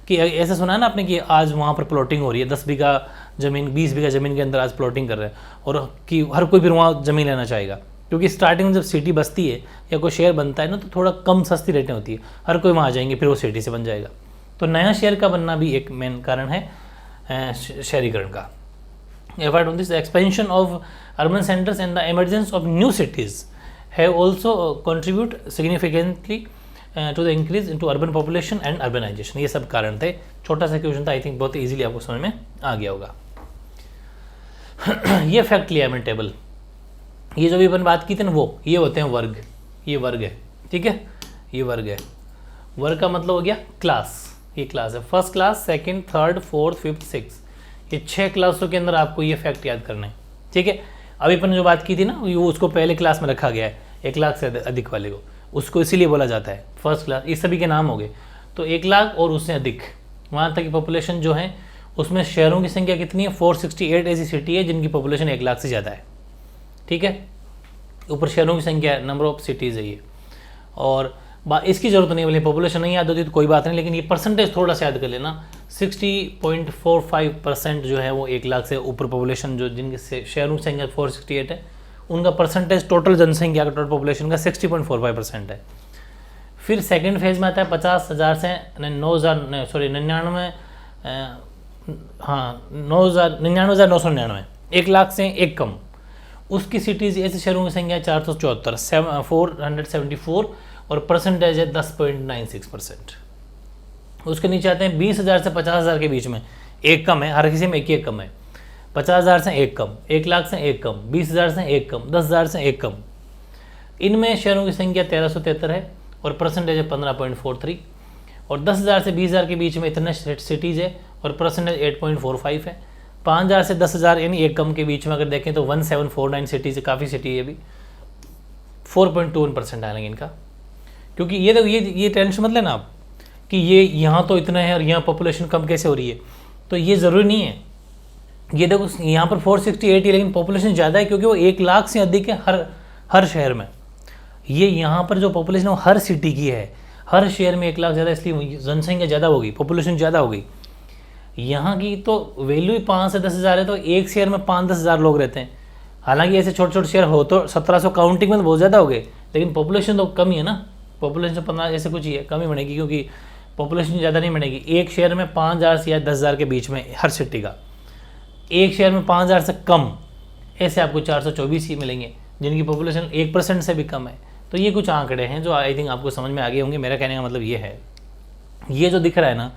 कि ऐसा सुना है ना आपने कि आज वहाँ पर प्लॉटिंग हो रही है, 10 बीघा ज़मीन 20 बीघा ज़मीन के अंदर आज प्लॉटिंग कर रहे हैं, और कि हर कोई फिर वहाँ ज़मीन लेना चाहेगा, क्योंकि स्टार्टिंग में जब सिटी बसती है या कोई शहर बनता है ना, तो थोड़ा कम सस्ती रेटें होती है, हर कोई वहाँ आ जाएंगे, फिर वो सिटी से बन जाएगा। तो नया शहर का बनना भी एक मेन कारण है शहरीकरण का। Apart from this, the expansion of urban centers and the emergence of new cities have also contribute significantly to the increase into urban population and urbanization. ये सब कारण थे। छोटा सा क्वेश्चन था, आई थिंक बहुत इजीली आपको समझ में आ गया होगा। ये फैक्ट लिया मैंने टेबल, ये जो भी अपन बात की थी ना वो ये होते हैं वर्ग, ये वर्ग है, ठीक है, ये वर्ग है। वर्ग का मतलब हो गया क्लास, ये क्लास है, first class, second, third, fourth, fifth, six, ये 6 क्लासों के अंदर आपको ये फैक्ट याद करना है, ठीक है। अभी अपन जो बात की थी ना वो उसको पहले क्लास में रखा गया है, 1 लाख से अधिक वाले को, उसको इसीलिए बोला जाता है फर्स्ट क्लास। ये सभी के नाम हो गए, तो 1 लाख और उससे अधिक वहाँ तक की पॉपुलेशन जो है, उसमें शहरों की संख्या कितनी है, 468 ऐसी सिटी है जिनकी पॉपुलेशन 1 लाख से ज़्यादा है, ठीक है। ऊपर शहरों की संख्या, नंबर ऑफ सिटीज़ है ये, और इसकी ज़रूरत नहीं है, पॉपुलेशन नहीं याद होती तो कोई बात नहीं, लेकिन ये परसेंटेज थोड़ा सा याद कर लेना। 60.45% जो है वो 1 लाख से ऊपर पॉपुलेशन, जो जिनके शहरों की संख्या 468 है, उनका परसेंटेज टोटल जनसंख्या का, टोटल पॉपुलेशन का 60.45% है। फिर सेकंड फेज में आता है 50,000 से 99,999, 99,999, 1 लाख से एक कम, उसकी सिटीज़ ऐसे शहरों की संख्या 474, 474, और परसेंटेज है 10.96%। उसके नीचे आते हैं 20,000 से 50,000 के बीच में, एक कम है, हर किसी में एक कम है, 50,000 से एक कम, 1 लाख से एक कम, 20,000 से एक कम, 10,000 से एक कम। इनमें शहरों की संख्या 1373 है और परसेंटेज है 15.43, और 10,000 से 20,000 के बीच में इतने सिटीज़ है और परसेंटेज 8.45 है। 5,000 से 10,000 यानी एक कम के बीच में अगर देखें तो 1749 सिटीज़ है, काफ़ी सिटी है, अभी 4.21% आएंगे इनका। क्योंकि ये देखो, ये टेंशन मत लेना आप कि ये यहाँ तो इतना है और यहाँ पॉपुलेशन कम कैसे हो रही है, तो ये ज़रूरी नहीं है। ये देखो यहाँ पर 468 है लेकिन पॉपुलेशन ज़्यादा है, क्योंकि वो 1 लाख से अधिक है हर शहर में। ये यहाँ पर जो पॉपुलेशन है वो हर सिटी की है, हर शहर में 1 लाख ज़्यादा, इसलिए जनसंख्या ज़्यादा होगी, पॉपुलेशन ज़्यादा हो गई। यहाँ की तो वैल्यू ही 5 से 10,000 है, तो एक शहर में 5-10 हज़ार लोग रहते हैं। हालांकि ऐसे छोटे छोटे शहर हो तो 1700 काउंटिंग में तो बहुत ज़्यादा हो गए, लेकिन पॉपुलेशन तो कम ही है ना, पॉपुलेशन 15 ऐसे कुछ ही है, कम ही बढ़ेगी, क्योंकि पॉपुलेशन ज़्यादा नहीं बढ़ेगी। एक शहर में 5,000 से या 10,000 के बीच में हर सिटी का, एक शहर में 5,000 से कम, ऐसे आपको 424 ही मिलेंगे जिनकी पॉपुलेशन 1% से भी कम है। तो ये कुछ आंकड़े हैं जो आई थिंक आपको समझ में आ गए होंगे। मेरा कहने का मतलब ये है, ये जो दिख रहा है ना,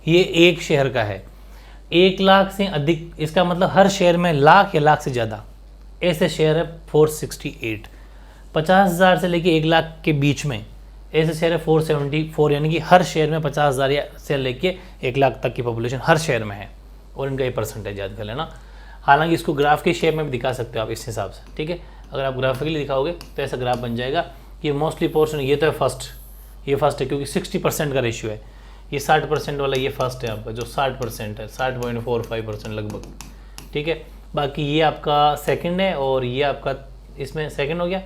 ये एक शहर का है, 1 लाख से अधिक, इसका मतलब हर शहर में लाख या लाख से ज़्यादा ऐसे शहर है 468। 50,000 से लेके 1 लाख के बीच में ऐसे शहर है 474, यानी कि हर शहर में 50,000 से लेके 1 लाख तक की पॉपुलेशन हर शहर में है, और इनका ये परसेंटेज याद कर लेना। हालांकि इसको ग्राफ के शेप में भी दिखा सकते हो आप इस हिसाब से, ठीक है। अगर आप ग्राफिकली दिखाओगे तो ऐसा ग्राफ बन जाएगा कि मोस्टली पोर्शन, ये तो है फर्स्ट, ये फर्स्ट है क्योंकि 60% का रेशियो है, ये 60% वाला ये फर्स्ट है आपका जो 60% है, 60.45% लगभग, ठीक है। बाकी ये आपका सेकंड है और ये आपका इसमें सेकंड हो गया,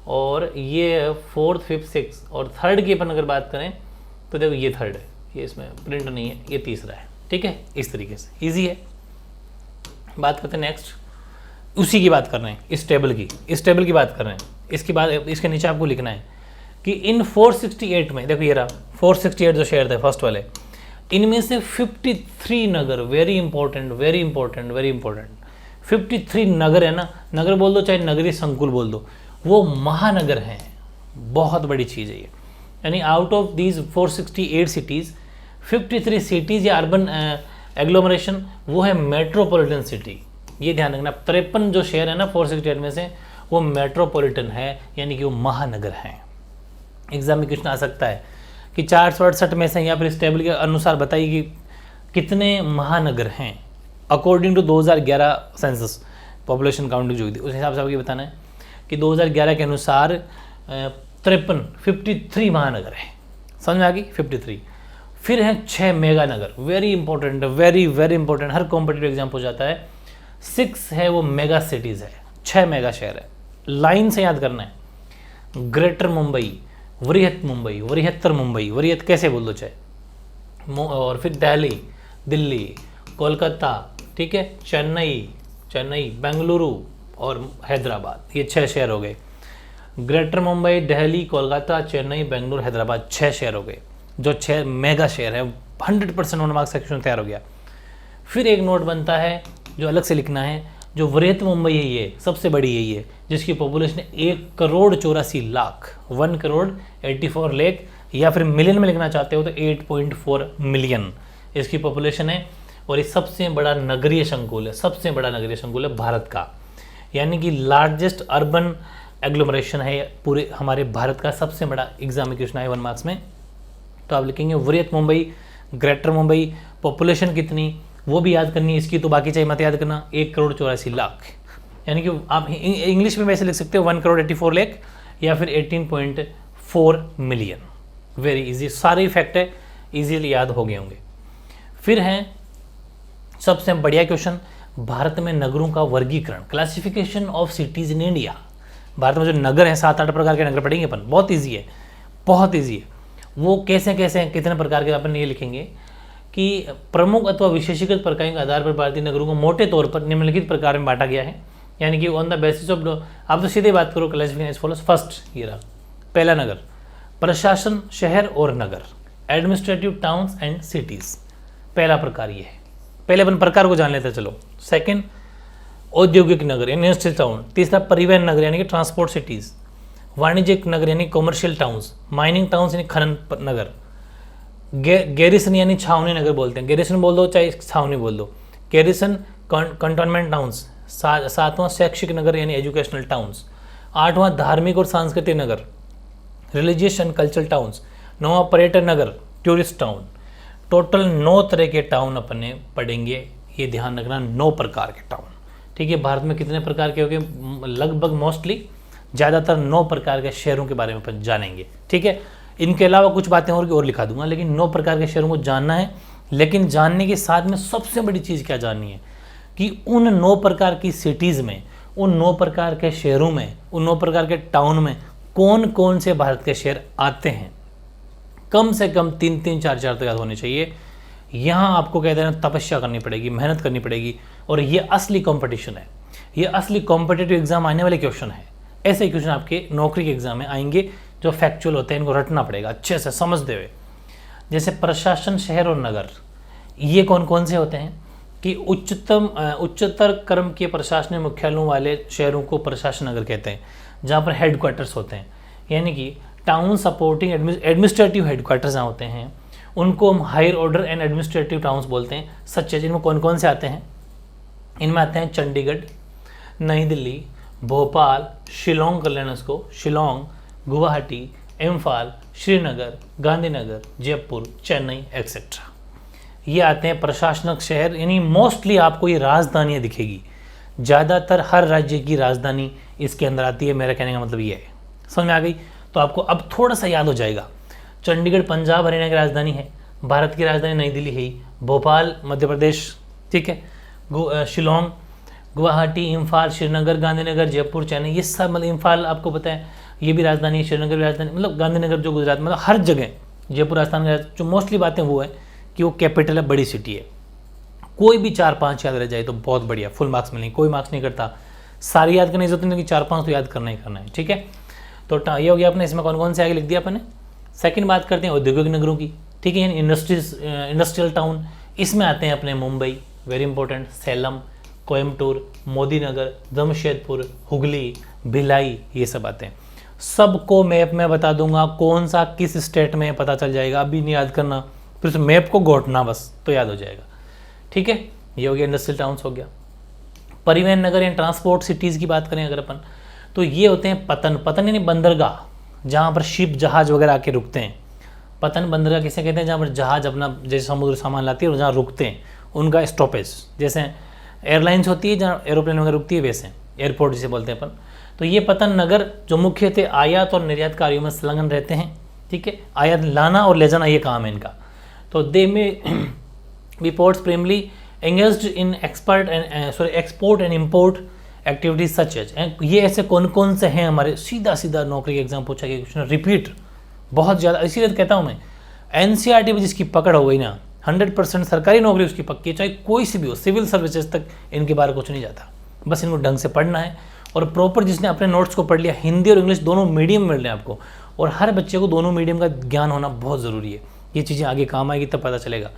और ये फोर्थ, फिफ्थ, सिक्स, और थर्ड की अपन अगर बात करें तो देखो ये थर्ड है, ये इसमें प्रिंट नहीं है, ये तीसरा है, ठीक है। इस तरीके से ईजी है। बात करते हैं नेक्स्ट, उसी की बात कर रहे हैं, इस टेबल की बात कर रहे हैं। इसकी बात, इसके नीचे आपको लिखना है कि इन 468 में, देखो ये रहा 468 जो शहर थे फर्स्ट वाले, इनमें से 53 नगर, वेरी इंपॉर्टेंट 53 नगर है ना, नगर बोल दो चाहे नगरीय संकुल बोल दो, वो महानगर हैं। बहुत बड़ी चीज़ है ये। यानी out of these 468 cities 53 cities या अर्बन एग्लोमरेशन वो है मेट्रोपॉलिटन सिटी। ये ध्यान रखना, 53 जो शहर है ना 468 में से वो मेट्रोपॉलिटन है, यानी कि वो महानगर हैं। एग्जाम में क्वेश्चन आ सकता है कि 468 में से या फिर इस टेबल के अनुसार बताइए कि कितने महानगर हैं according to 2011 census population counting जो हुई थी, उस हिसाब से आपको बताना है कि 2011 के अनुसार 53 महानगर है। समझ में आ गई? 53। फिर हैं 6 मेगा नगर, वेरी इंपॉर्टेंट, वेरी इंपॉर्टेंट, हर कॉम्पिटिटिव एग्जाम हो जाता है। 6 है वो मेगा सिटीज़ है, 6 मेगा शहर है, लाइन से याद करना है। ग्रेटर मुंबई, वृहत्तर मुंबई, वृहत कैसे बोल दो चाहे, और फिर दिल्ली, कोलकाता, ठीक है, चेन्नई, बेंगलुरु और हैदराबाद, ये 6 शहर हो गए। ग्रेटर मुंबई, दिल्ली, कोलकाता, चेन्नई, बेंगलुरु, हैदराबाद, 6 शहर हो गए जो 6 मेगा शहर है। 100% 1 मार्क्स सेक्शन तैयार हो गया। फिर एक नोट बनता है जो अलग से लिखना है, जो वृहत मुंबई है ये सबसे बड़ी यही है, जिसकी पॉपुलेशन 1,84,00,000, 1,84,00,000, या फिर मिलियन में लिखना चाहते हो तो 8.4 मिलियन इसकी पॉपुलेशन है। और ये सबसे बड़ा नगरीय संकुल है, भारत का, यानी कि लार्जेस्ट अर्बन एग्लोमरेशन है पूरे हमारे भारत का, सबसे बड़ा। एग्जाम में क्वेश्चन आए 1 मार्क्स में, तो आप लिखेंगे वृहत मुंबई, ग्रेटर मुंबई, पॉपुलेशन कितनी वो भी याद करनी है इसकी, तो बाकी चाहिए मत याद करना, 1,84,00,000, यानी कि आप इंग्लिश में वैसे लिख सकते हो 1,84,00,000 या फिर 18.4 मिलियन। वेरी इजी, सारे फैक्ट है, इजीली याद हो गए होंगे। फिर हैं सबसे बढ़िया क्वेश्चन, भारत में नगरों का वर्गीकरण, classification of cities in India. Bharat में जो नगर हैं 7-8 प्रकार के नगर पढ़ेंगे अपन, बहुत ईजी है। वो कैसे कितने प्रकार के, अपन ये लिखेंगे कि प्रमुख अथवा विशेषीकृत प्रकारों के आधार पर भारतीय नगरों को मोटे तौर पर निम्नलिखित प्रकार में बांटा गया है, यानी कि ऑन द बेसिस ऑफ, आप तो सीधे बात करो, क्लासिफिकेशन एज फॉलोस। फर्स्ट ये रहा, पहला नगर, प्रशासन, शहर और नगर, एडमिनिस्ट्रेटिव टाउन्स एंड सिटीज़, पहला प्रकार ये है। पहले अपन प्रकार को जान लेते हैं, चलो। सेकंड, औद्योगिक नगर यानी इंडस्ट्रियल टाउन। तीसरा, परिवहन नगर यानी कि ट्रांसपोर्ट सिटीज़। वाणिज्यिक नगर यानी कॉमर्शियल टाउन्स। माइनिंग टाउन्स यानी खनन नगर। गैरिसन यानी छावनी नगर बोलते हैं, गैरिसन बोल दो चाहे छावनी बोल दो। Garrison cantonment towns. 7वां, शैक्षिक नगर यानी एजुकेशनल टाउन्स। 8वां, धार्मिक और सांस्कृतिक नगर, रिलीजियस एंड कल्चरल टाउन्स। 9वां, पर्यटन नगर, टूरिस्ट टाउन। टोटल 9 तरह के टाउन अपने पढ़ेंगे, ये ध्यान रखना, 9 प्रकार के टाउन। ठीक है, भारत में कितने प्रकार के हो गए, लगभग मोस्टली ज़्यादातर 9 प्रकार के शहरों के बारे में अपन जानेंगे। ठीक है, इनके अलावा कुछ बातें और लिखा दूंगा, लेकिन 9 प्रकार के शहरों को जानना है। लेकिन जानने के साथ में सबसे बड़ी चीज़ क्या जाननी है कि उन 9 प्रकार की सिटीज़ में, उन 9 प्रकार के शहरों में, उन 9 प्रकार के टाउन में कौन कौन से भारत के शहर आते हैं। कम से कम 3-3, 4-4 तो याद होने चाहिए। यहाँ आपको कहते हैं तपस्या करनी पड़ेगी, मेहनत करनी पड़ेगी, और ये असली कंपटीशन है, ये असली कॉम्पिटिटिव एग्जाम आने वाले क्वेश्चन है। ऐसे क्वेश्चन आपके नौकरी के एग्जाम में आएंगे जो फैक्चुअल होते हैं, इनको रटना पड़ेगा अच्छे से समझते हुए। जैसे प्रशासन, शहर और नगर, ये कौन कौन से होते हैं कि उच्चतर क्रम के प्रशासनिक मुख्यालयों वाले शहरों को प्रशासन नगर कहते हैं, जहाँ पर हेडक्वार्टर्स होते हैं, यानी कि टाउन सपोर्टिंग एडमिनिस्ट्रेटिव हेडक्वार्टर्स जहाँ होते हैं उनको हम higher order and administrative towns बोलते हैं। सच है, इनमें कौन कौन से आते हैं, इनमें आते हैं चंडीगढ़, नई दिल्ली, भोपाल, शिलोंग कर लेना इसको, शिलोंग, गुवाहाटी, इम्फाल, श्रीनगर, गांधीनगर, जयपुर, चेन्नई एक्सेट्रा, ये आते हैं प्रशासनिक शहर। यानी मोस्टली आपको ये राजधानियाँ दिखेगी, ज़्यादातर हर राज्य की राजधानी इसके अंदर आती है। मेरा कहने का मतलब ये है, समझ में आ गई? तो आपको अब थोड़ा सा याद हो जाएगा। चंडीगढ़ पंजाब हरियाणा की राजधानी है, भारत की राजधानी नई दिल्ली है ही, भोपाल मध्य प्रदेश, ठीक है, शिलोंग, गुवाहाटी, इम्फाल, श्रीनगर, गांधीनगर, जयपुर, चेन्नई, ये सब, मतलब इम्फाल आपको पता है ये भी राजधानी है, श्रीनगर भी राजधानी, मतलब गांधीनगर जो गुजरात, मतलब हर जगह, जयपुर राजस्थान का जो मोस्टली बातें वो है कि वो कैपिटल है, बड़ी सिटी है। कोई भी 4-5 याद रह जाए तो बहुत बढ़िया, फुल मार्क्स मिलेंगे, कोई मार्क्स नहीं करता। सारी याद करने की जरूरत नहीं कि 4-5 तो याद करना ही करना है, ठीक है। तो ये हो गया अपने, इसमें कौन कौन से आगे लिख दिया अपने। सेकंड बात करते हैं औद्योगिक नगरों की, ठीक है, यानी इंडस्ट्रियल टाउन। इसमें आते हैं अपने मुंबई, वेरी इंपॉर्टेंट, सेलम, कोयम्बटूर, मोदी नगर, जमशेदपुर, हुगली, भिलाई, ये सब आते हैं। सबको मैप में बता दूंगा कौन सा किस स्टेट में पता चल जाएगा, अभी नहीं याद करना, फिर उस मैप को घोटना बस तो याद हो जाएगा, ठीक है। ये हो गया इंडस्ट्रियल टाउन्स हो गया। परिवहन नगर या ट्रांसपोर्ट सिटीज़ की बात करें अगर अपन, तो ये होते हैं पतन यानी बंदरगाह, जहाँ पर शिप जहाज वगैरह आके रुकते हैं। पतन बंदरगाह किसे कहते हैं, जहाँ पर जहाज अपना जैसे समुद्र सामान लाती है और जहाँ रुकते हैं उनका स्टॉपेज, जैसे एयरलाइंस होती है जहाँ एरोप्लेन वगैरह रुकती है, वैसे एयरपोर्ट जिसे बोलते हैं अपन। तो ये पतन नगर जो मुख्यतः आयात और निर्यात कार्यों में संलग्न रहते हैं, ठीक है, आयात लाना और ले जाना ये काम है इनका। तो they may be ports primarily engaged in export and import activities such as. ये ऐसे कौन कौन से हैं हमारे, सीधा नौकरी का एग्जाम पूछा गया क्वेश्चन, रिपीट बहुत ज़्यादा, इसीलिए तो कहता हूँ मैं एनसीईआरटी में जिसकी पकड़ हो गई ना 100% सरकारी नौकरी उसकी पक्की है, चाहे कोई सी भी हो, सिविल सर्विसेज तक इनके बारे कुछ नहीं जाता, बस इनको ढंग से पढ़ना है। और प्रॉपर जिसने अपने नोट्स को पढ़ लिया, हिंदी और इंग्लिश दोनों मीडियम मिल रहे हैं आपको, और हर बच्चे को दोनों मीडियम का ज्ञान होना बहुत ज़रूरी है। ये चीज़ें आगे काम आएगी तब पता चलेगा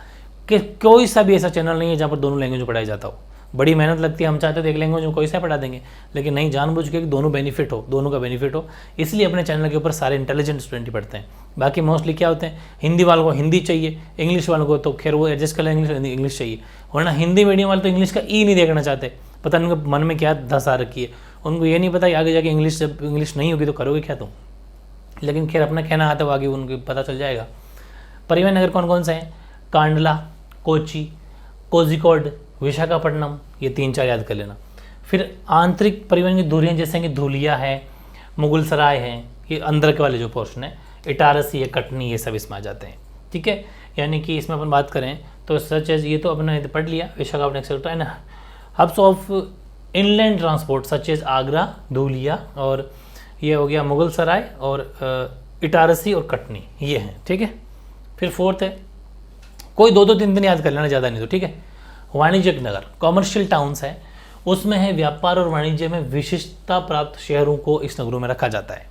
कि कोई सा भी ऐसा चैनल नहीं है जहाँ पर दोनों लैंग्वेज में पढ़ाया जाता हो। बड़ी मेहनत लगती है, हम चाहते तो एक लैंग्वेज में कोई सा पढ़ा देंगे, लेकिन नहीं, जानबूझ के कि दोनों बेनिफिट हो, दोनों का बेनिफिट हो, इसलिए अपने चैनल के ऊपर सारे इंटेलिजेंट स्टूडेंट ही पढ़ते हैं। बाकी मोस्टली क्या होते हैं, हिंदी वालों को हिंदी चाहिए, इंग्लिश वालों को तो खैर वो एडजस्ट कर लें, इंग्लिश चाहिए, वरना हिंदी मीडियम वाले तो इंग्लिश का ई नहीं देखना चाहते, पता नहीं उनके मन में क्या धसा रखी है, उनको ये नहीं पता कि आगे जाके इंग्लिश नहीं होगी तो करोगे क्या तुम, लेकिन खैर अपना कहना आता है आगे उनको पता चल जाएगा। परिवहन नगर कौन कौन से हैं, कांडला, कोची, कोझिकोड, विशाखापट्टनम, ये 3-4 याद कर लेना। फिर आंतरिक परिवहन की दूरियाँ जैसे कि धुलिया है, मुगलसराय है, ये अंदर के वाले जो पोर्शन है, इटारसी है, कटनी, ये सब इसमें आ जाते हैं, ठीक है। यानी कि इसमें अपन बात करें तो सच एज ये तो अपने पढ़ लिया, विशाखापट्टनम एक्सेट्रा है ना। Hubs of inland transport such as Agra, Dhulia, और ये हो गया मुगलसराय और इटारसी और कटनी, ये हैं, ठीक है। फिर फोर्थ है, कोई 2-3 दिन याद कर लेना, ज़्यादा नहीं तो, ठीक है। वाणिज्यिक नगर, कॉमर्शियल टाउन्स है, उसमें है व्यापार और वाणिज्य में विशिष्टता प्राप्त शहरों को इस नगरों में रखा जाता है।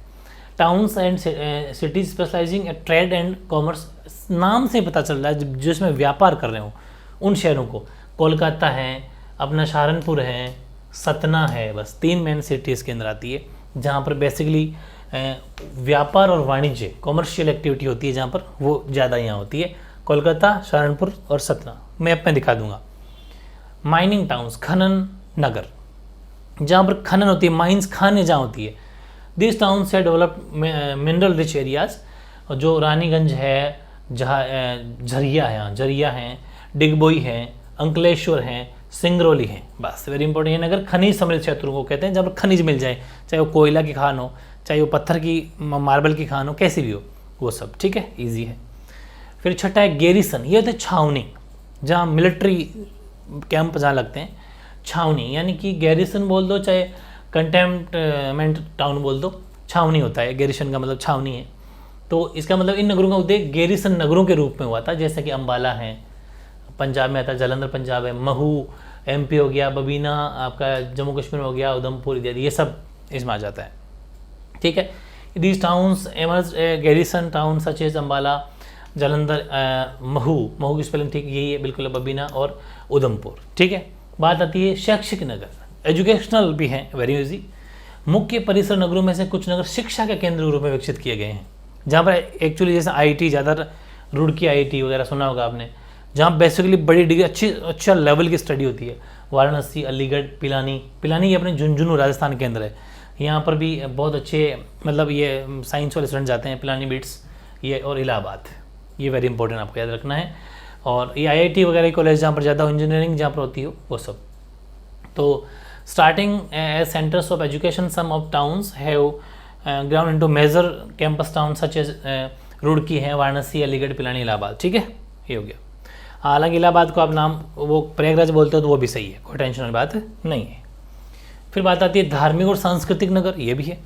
Towns and cities specialising at trade and commerce, नाम से पता चल रहा है जिसमें व्यापार कर रहे हो उन शहरों को। कोलकाता है, अपना सहारनपुर है, सतना है, बस 3 मेन सिटीज़ के अंदर आती है जहाँ पर बेसिकली व्यापार और वाणिज्य कॉमर्शियल एक्टिविटी होती है, जहाँ पर वो ज़्यादा यहाँ होती है। कोलकाता, सहारनपुर और सतना, मैप में दिखा दूंगा। माइनिंग टाउन्स, खनन नगर, जहाँ पर खनन होती है, माइंस खाने जहाँ होती है। दिस टाउन्स है डेवलप मिनरल रिच एरियाज, जो रानीगंज है, जहाँ झरिया है, हाँ झरिया है, डिगबोई है, अंकलेश्वर है, सिंगरौली है, बस वेरी इंपॉर्टेंट। ये नगर खनिज समृद्ध क्षेत्रों को कहते हैं, जहाँ पर खनिज मिल जाए, चाहे वो कोयला की खान हो, चाहे वो पत्थर की मार्बल की खान हो, कैसी भी हो वो सब, ठीक है, ईजी है। फिर छठा है गैरिसन, ये होते छावनी, जहाँ मिलिट्री कैंप जहाँ लगते हैं, छावनी, यानी कि गैरिसन बोल दो चाहे कंटेनमेंट टाउन बोल दो, छावनी होता है, गैरिसन का मतलब छावनी है। तो इसका मतलब इन नगरों का उदय गैरिसन नगरों के रूप में हुआ था, जैसे कि अम्बाला है, पंजाब में आता है, जालंधर पंजाब है, महू एमपी हो गया, बबीना आपका जम्मू कश्मीर हो गया, उधमपुर इत्यादि, ये सब इसमें आ जाता है, ठीक है। These towns emerge garrison town such as Ambala, Jalandhar, Mhow की स्पेलिंग ठीक यही है बिल्कुल, बबीना और उधमपुर, ठीक है। बात आती है शैक्षिक नगर, एजुकेशनल भी हैं, वेरी इजी। मुख्य परिसर नगरों में से कुछ नगर शिक्षा के केंद्र के रूप में विकसित किए गए हैं, जहाँ पर एक्चुअली जैसे आईटी, ज़्यादातर रुड़की आईटी वगैरह सुना होगा आपने, जहाँ बेसिकली बड़ी डिग्री अच्छा लेवल की स्टडी होती है। वाराणसी, अलीगढ़, पिलानी ये अपने झुंझुनू राजस्थान के अंदर है, यहाँ पर भी बहुत अच्छे मतलब ये साइंस वाले स्टूडेंट जाते हैं, पिलानी बिट्स ये, और इलाहाबाद, ये वेरी इंपॉर्टेंट आपको याद रखना है। और ये आईआईटी वगैरह कॉलेज जहाँ पर ज़्यादा इंजीनियरिंग जहाँ पर होती हो वो सब। तो starting as centres of education, some of towns have ground into major campus town such as Roorkee है, वाराणसी, अलीगढ़, पिलानी, इलाहाबाद, ठीक है, ये हो गया। हालांकि इलाहाबाद को आप नाम वो प्रयागराज बोलते हो तो वो भी सही है, कोई टेंशन वाली बात नहीं है। फिर बात आती है धार्मिक और सांस्कृतिक नगर, ये भी है,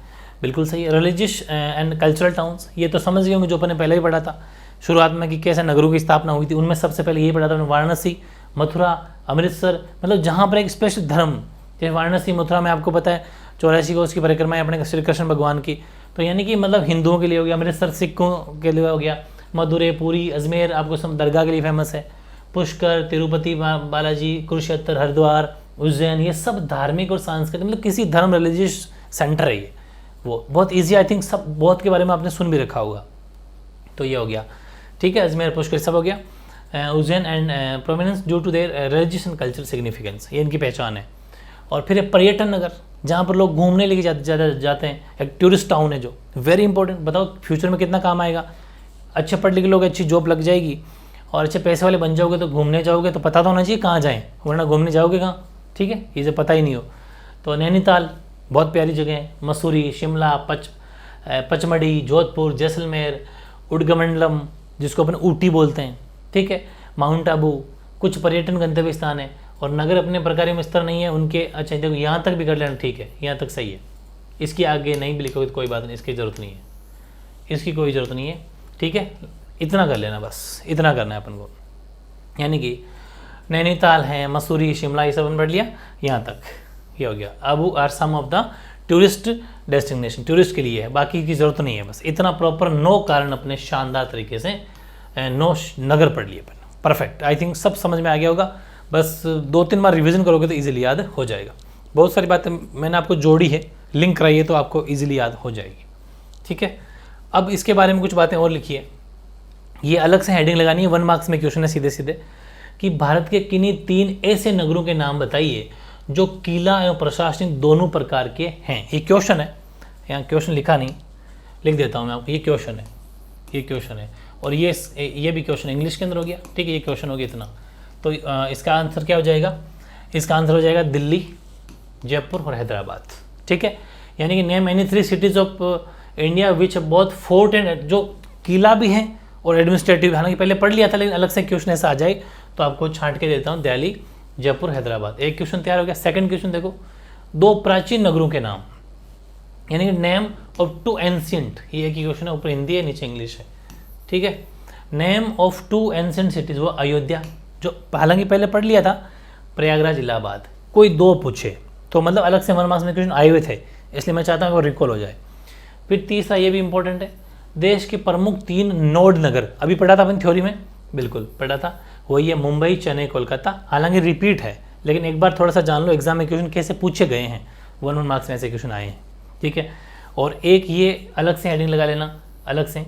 बिल्कुल सही है। रिलीजियस एंड कल्चरल टाउन्स, ये तो समझ गए होंगे जो अपन ने पहले ही पढ़ा था शुरुआत में कि कैसे नगरों की स्थापना हुई थी, उनमें सबसे पहले यही पढ़ा था वाराणसी, मथुरा, अमृतसर, मतलब जहाँ पर एक स्पेशल धर्म जैसे वाराणसी मथुरा में आपको पता है 84 कोस की परिक्रमा है अपने श्री कृष्ण भगवान की, तो यानी कि मतलब हिंदुओं के लिए हो गया, अमृतसर सिखों के लिए हो गया, मदुरै, पुरी, अजमेर आपको सब दरगाह के लिए फेमस है, पुष्कर, तिरुपति बालाजी, कुरुक्षेत्र, हरिद्वार, उज्जैन, ये सब धार्मिक और सांस्कृतिक मतलब किसी धर्म रिलीजियस सेंटर है ये। वो बहुत ईजी, आई थिंक सब बहुत के बारे में आपने सुन भी रखा होगा। तो ये हो गया, ठीक है, अजमेर, पुष्कर सब हो गया। Ujjain and prominence due to their religious and cultural significance, ये इनकी पहचान है। और फिर पर्यटन नगर, जहाँ पर लोग घूमने लेके जाते हैं, एक टूरिस्ट टाउन है जो वेरी इंपॉर्टेंट। बताओ फ्यूचर में कितना काम आएगा, अच्छे पढ़ लिखे लोग, अच्छी जॉब लग जाएगी और अच्छे पैसे वाले बन जाओगे, तो घूमने जाओगे तो पता तो होना चाहिए कहाँ जाएँ, वरना घूमने जाओगे कहाँ, ठीक है, इसे पता ही नहीं हो। तो नैनीताल बहुत प्यारी जगह है, मसूरी, शिमला, पचमढ़ी, जोधपुर, जैसलमेर, उडगमंडलम जिसको अपन ऊटी बोलते हैं, ठीक है, माउंट आबू, कुछ पर्यटन गंतव्य स्थान है। और नगर अपने प्रकार में स्तर नहीं है उनके, अच्छा देखो यहाँ तक भी कर लेना, ठीक है, यहाँ तक सही है, इसकी आगे नहीं भी लिखोगे तो कोई बात नहीं, इसकी ज़रूरत नहीं है, इसकी कोई ज़रूरत नहीं है, ठीक है, इतना कर लेना, बस इतना करना है अपन को। यानी कि नैनीताल है, मसूरी, शिमला, ये सब पढ़ लिया, यहाँ तक ये हो गया। अब are some of the tourist destination, tourist के लिए है, बाकी की ज़रूरत नहीं है, बस इतना प्रॉपर 9 कारण अपने शानदार तरीके से 9 नगर पढ़ लिए अपन, परफेक्ट। आई थिंक सब समझ में आ गया होगा, बस 2-3 बार रिवीजन करोगे तो इजीली याद हो जाएगा। बहुत सारी बातें मैंने आपको जोड़ी है, लिंक कराई है, तो आपको इजीली याद हो जाएगी, ठीक है। अब इसके बारे में कुछ बातें और लिखी है, ये अलग से हेडिंग लगानी है, 1 मार्क्स में क्वेश्चन है सीधे सीधे, कि भारत के किन्हीं 3 ऐसे नगरों के नाम बताइए जो किला एवं प्रशासनिक दोनों प्रकार के हैं। ये क्वेश्चन है, यहाँ क्वेश्चन लिखा नहीं, लिख देता हूँ मैं आपको, ये क्वेश्चन है, ये क्वेश्चन है, और ये भी क्वेश्चन इंग्लिश के अंदर हो गया, ठीक है, ये क्वेश्चन हो गया इतना। तो इसका आंसर क्या हो जाएगा, इसका आंसर हो जाएगा दिल्ली, जयपुर और हैदराबाद, ठीक है। यानी कि name any 3 cities of India which both fort and, जो किला भी है और एडमिनिस्ट्रेटिव, हालांकि पहले पढ़ लिया था लेकिन अलग से क्वेश्चन ऐसा आ जाए तो आपको छांट के देता हूँ, दिल्ली, जयपुर, हैदराबाद। एक क्वेश्चन तैयार हो गया। सेकंड क्वेश्चन देखो, 2 प्राचीन नगरों के नाम, यानी कि नेम ऑफ 2 एंशियंट, ये एक ही क्वेश्चन है, ऊपर हिंदी है नीचे इंग्लिश है, ठीक है। नेम ऑफ 2 एंशियंट सिटीज़, वो अयोध्या, जो हालांकि पहले पढ़ लिया था, प्रयागराज, इलाहाबाद। कोई 2 पूछे तो मतलब अलग से 1 मार्क्स में क्वेश्चन आए हुए थे, इसलिए मैं चाहता हूँ वो रिकॉल हो जाए। फिर तीसरा, ये भी इंपॉर्टेंट है, देश के प्रमुख 3 नोड नगर, अभी पढ़ा था अपन थ्योरी में, बिल्कुल पढ़ा था, वही है मुंबई, चेन्नई, कोलकाता। हालांकि रिपीट है, लेकिन एक बार थोड़ा सा जान लो एग्जाम में क्वेश्चन कैसे पूछे गए हैं, 1 मार्क्स में ऐसे क्वेश्चन आए हैं, ठीक है। और एक ये अलग से हेडिंग लगा लेना, अलग से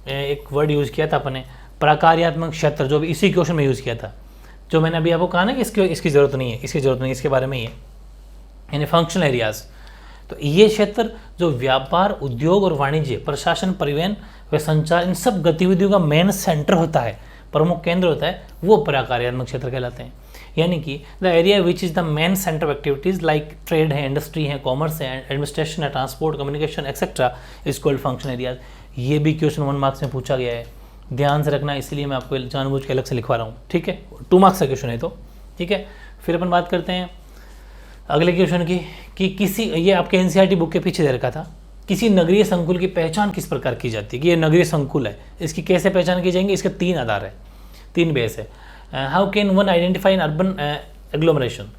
एक वर्ड यूज़ किया था अपने, प्रकार्यात्मक क्षेत्र, जो भी इसी क्वेश्चन में यूज़ किया था, जो मैंने अभी आपको कहा ना कि इसकी ज़रूरत नहीं है, इसकी ज़रूरत नहीं है, इसके बारे में ही है, यानी फंक्शनल एरियाज़। तो ये क्षेत्र जो व्यापार, उद्योग और वाणिज्य, प्रशासन, परिवहन व संचार, इन सब गतिविधियों का मेन सेंटर होता है, प्रमुख केंद्र होता है, वो प्रकार्यात्मक क्षेत्र कहलाते हैं। यानी कि the area which is the main centre of activities like trade है, इंडस्ट्री है, कॉमर्स है, एडमिनिस्ट्रेशन है, transport, communication etcetera is called functional areas. ये भी क्वेश्चन 1 मार्क्स में पूछा गया है, ध्यान से रखना, इसलिए मैं आपको जानबूझ के अलग से लिखवा रहा हूँ, ठीक है। 2 मार्क्स का क्वेश्चन है तो, ठीक है। फिर अपन बात करते हैं अगले क्वेश्चन की, कि किसी, ये आपके एनसीईआरटी बुक के पीछे दे रखा था, किसी नगरीय संकुल की पहचान किस प्रकार की जाती है, कि ये नगरीय संकुल है, इसकी कैसे पहचान की जाएंगी, इसके 3 आधार है, 3 बेस है। How can one identify in urban agglomeration,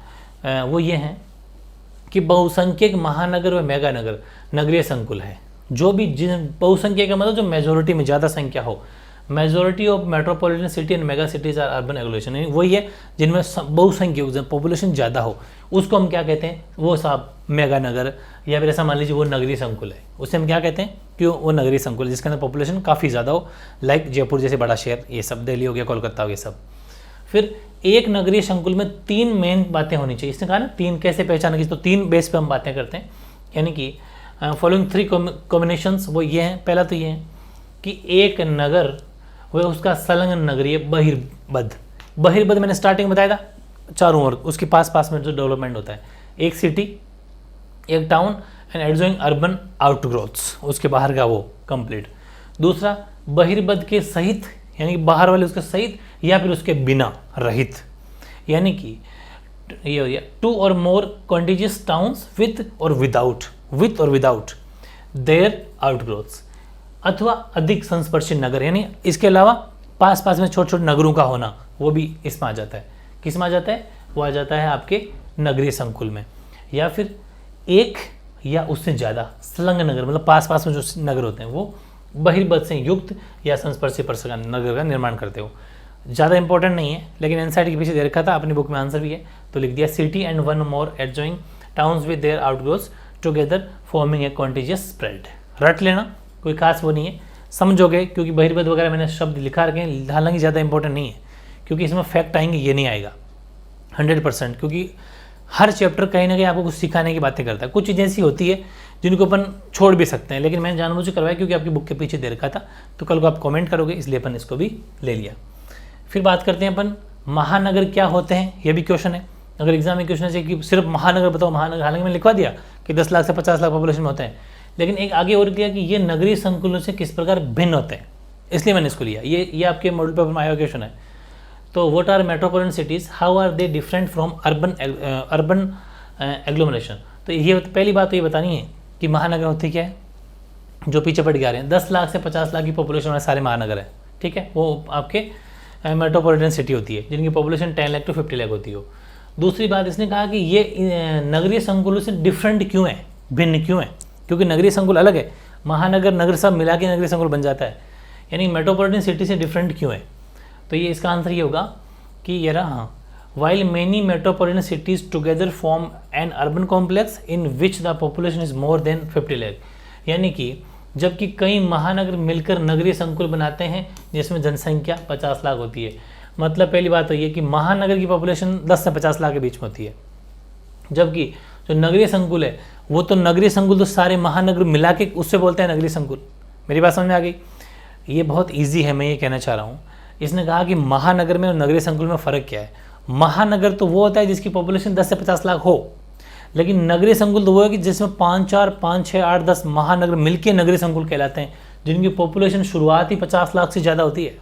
वो ये हैं कि बहुसंख्यक महानगर व मेगा नगर नगरीय संकुल है। जो भी जिन बहुसंख्यक का मतलब जो मेजोरिटी में ज़्यादा संख्या हो, majority of metropolitan city and mega cities are urban agglomeration, वही है जिनमें बहुसंख्यक पॉपुलेशन ज़्यादा हो, उसको हम क्या कहते हैं, वो साहब मेगा नगर, या फिर ऐसा मान लीजिए वो नगरीय संकुल है, उसे हम क्या कहते हैं कि वो नगरीय संकुल जिसके अंदर पॉपुलेशन काफ़ी ज़्यादा हो, लाइक जयपुर जैसे बड़ा शहर, ये सब दिल्ली हो गया, कोलकाता हो गया सब। फिर एक नगरीय संकुल में 3 मेन बातें होनी चाहिए, इसने कहा ना 3 कैसे पहचान की, तो 3 बेस पे हम बातें करते हैं। यानी कि फॉलोइंग 3 कॉम्बिनेशंस वो ये हैं। पहला तो ये है कि एक नगर वह उसका संलग्न नगरीय बहिर्बद्ध, बहिर्बद्ध मैंने स्टार्टिंग में बताया था, चारों ओर उसके पास में जो डेवलपमेंट होता है, एक सिटी, एक टाउन एंड एडजॉइंग अर्बन आउटग्रोथ्स, उसके बाहर का वो कंप्लीट। दूसरा बहिर्बद्ध के सहित, यानी कि बाहर वाले उसके सहित या फिर उसके बिना रहित, यानी कि ये हो गया 2 और मोर कॉन्टिजियस टाउन्स विथ और विदाउट देयर आउटग्रोथ्स, अथवा अधिक संस्पर्शी नगर, यानी इसके अलावा पास में छोटे छोटे नगरों का होना, वो भी इसमें आ जाता है। किस में आ जाता है, वो आ जाता है आपके नगरीय संकुल में। या फिर एक या उससे ज़्यादा संलग्न नगर, मतलब पास पास में जो नगर होते हैं वो बहिर्बद से युक्त या संस्पर्शी परसका नगर का निर्माण करते हो। ज़्यादा इंपॉर्टेंट नहीं है, लेकिन एनसीईआरटी के पीछे दे रखा था, अपनी बुक में आंसर भी है, तो लिख दिया city and one more adjoining towns with their outgrowths together forming a contiguous spread. रट लेना, कोई खास वो नहीं है, समझोगे, क्योंकि बहिर्बद वगैरह मैंने शब्द लिखा रखे हैं, हालांकि ज़्यादा इंपॉर्टेंट नहीं है, क्योंकि इसमें फैक्ट आएंगे ये नहीं आएगा 100%, क्योंकि हर चैप्टर कहीं ना कहीं आपको कुछ सिखाने की बातें करता है। कुछ चीज़ें ऐसी होती है जिनको अपन छोड़ भी सकते हैं, लेकिन मैंने जानबूझ के करवाया क्योंकि आपकी बुक के पीछे दे रखा था, तो कल को आप कमेंट करोगे, इसलिए अपन इसको भी ले लिया। फिर बात करते हैं अपन महानगर क्या होते हैं, ये भी क्वेश्चन है। अगर एग्जाम में क्वेश्चन है कि सिर्फ महानगर बताओ, महानगर, हालांकि मैंने लिखवा दिया कि 10 लाख से 50 लाख पॉपुलेशन में होते हैं, लेकिन एक आगे और किया कि ये नगरीय संकुलों से किस प्रकार भिन्न होते हैं, इसलिए मैंने इसको लिया। ये आपके मॉडल पेपर में आया क्वेश्चन है। तो what are metropolitan cities, how are they different from urban agglomeration. तो ये पहली बात तो ये बतानी है कि महानगर होते क्या है, जो पीछे पड़ के आ रहे हैं। 10 लाख से 50 लाख की पॉपुलेशन वाले सारे महानगर हैं, ठीक है, वो आपके मेट्रोपॉलिटन सिटी होती है जिनकी पॉपुलेशन 10 लाख टू 50 लाख होती हो। दूसरी बात इसने कहा कि ये नगरीय संकुलों से डिफरेंट क्यों है, भिन्न क्यों है, क्योंकि नगरीय संकुल अलग है, महानगर नगर सब मिला के नगरीय संकुल बन जाता है, यानी मेट्रोपॉलिटन सिटी से डिफरेंट क्यों है। तो ये इसका आंसर ये होगा कि ये रहा, हाँ, while many metropolitan cities together form an urban complex in which the population is more than 50 lakh, यानी कि जबकि कई महानगर मिलकर नगरीय संकुल बनाते हैं जिसमें जनसंख्या 50 लाख होती है। मतलब पहली बात तो ये कि महानगर की पॉपुलेशन 10 से 50 लाख के बीच में होती है, जबकि जो नगरीय संकुल है वो तो नगरीय संकुल तो सारे महानगर मिला के उससे बोलते हैं नगरीय संकुल। मेरी बात समझ में आ गई? ये बहुत ईजी है, मैं ये कहना चाह रहा हूँ। इसने कहा कि महानगर में और नगरीय संकुल में फ़र्क क्या है। महानगर तो वो होता है जिसकी पॉपुलेशन 10 से 50 लाख हो, लेकिन नगरीय संकुल तो वो है कि जिसमें 5, 4, 5, 6, 8, 10 महानगर मिलके नगरीय संकुल कहलाते हैं, जिनकी पॉपुलेशन शुरुआती 50 लाख से ज़्यादा होती है,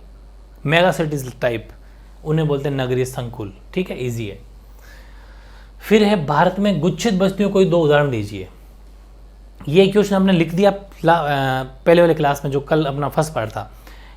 मेगा सिटीज टाइप, उन्हें बोलते हैं नगरीय संकुल। ठीक है, इजी है। फिर है भारत में गुच्छित बस्तियों, कोई 2 उदाहरण दीजिए। ये क्वेश्चन हमने लिख दिया पहले वाले क्लास में जो कल अपना फर्स्ट पार्ट था,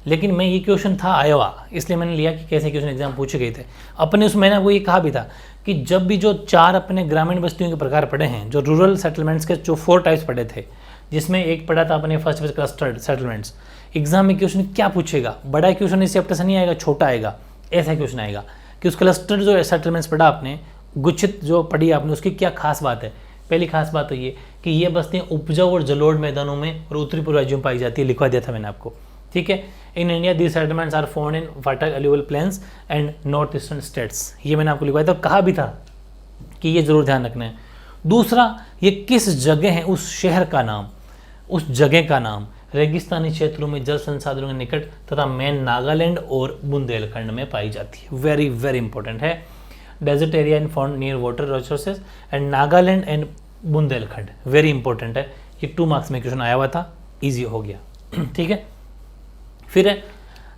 लेकिन मैं ये क्वेश्चन था आया हुआ, इसलिए मैंने लिया कि कैसे क्वेश्चन एग्जाम पूछे गए थे अपने। उसमें मैंने आपको ये कहा भी था कि जब भी जो 4 अपने ग्रामीण बस्तियों के प्रकार पढ़े हैं, जो रूरल सेटलमेंट्स के जो 4 टाइप्स पढ़े थे, जिसमें एक पढ़ा था अपने first phase clustered settlements, exam में क्वेश्चन क्या पूछेगा, बड़ा क्वेश्चन इस चैप्टर से नहीं आएगा, छोटा आएगा, ऐसा क्वेश्चन आएगा कि उस क्लस्टर्ड जो सेटलमेंट्स पढ़ा आपने, गुच्छित जो पढ़ी आपने, उसकी क्या खास बात है। पहली खास बात तो ये कि ये बस्तियाँ उपजाऊ और जलोढ़ मैदानों में और उत्तरी पूर्व राज्यों में पाई जाती है, लिखवा दिया था मैंने आपको। ठीक है, in India these settlements are found in fertile alluvial plains and north eastern states, ये मैंने आपको लिखवाया था, कहा भी था कि ये जरूर ध्यान रखना है। दूसरा, ये किस जगह है, उस शहर का नाम, उस जगह का नाम रेगिस्तानी क्षेत्रों में जल संसाधनों के निकट तथा मेन नागालैंड और बुंदेलखंड में पाई जाती है। वेरी वेरी इंपॉर्टेंट है। Desert area in found near water resources and Nagaland and Bundelkhand, very important है। ये 2 मार्क्स में क्वेश्चन आया हुआ था, ईजी हो गया। ठीक है, फिर है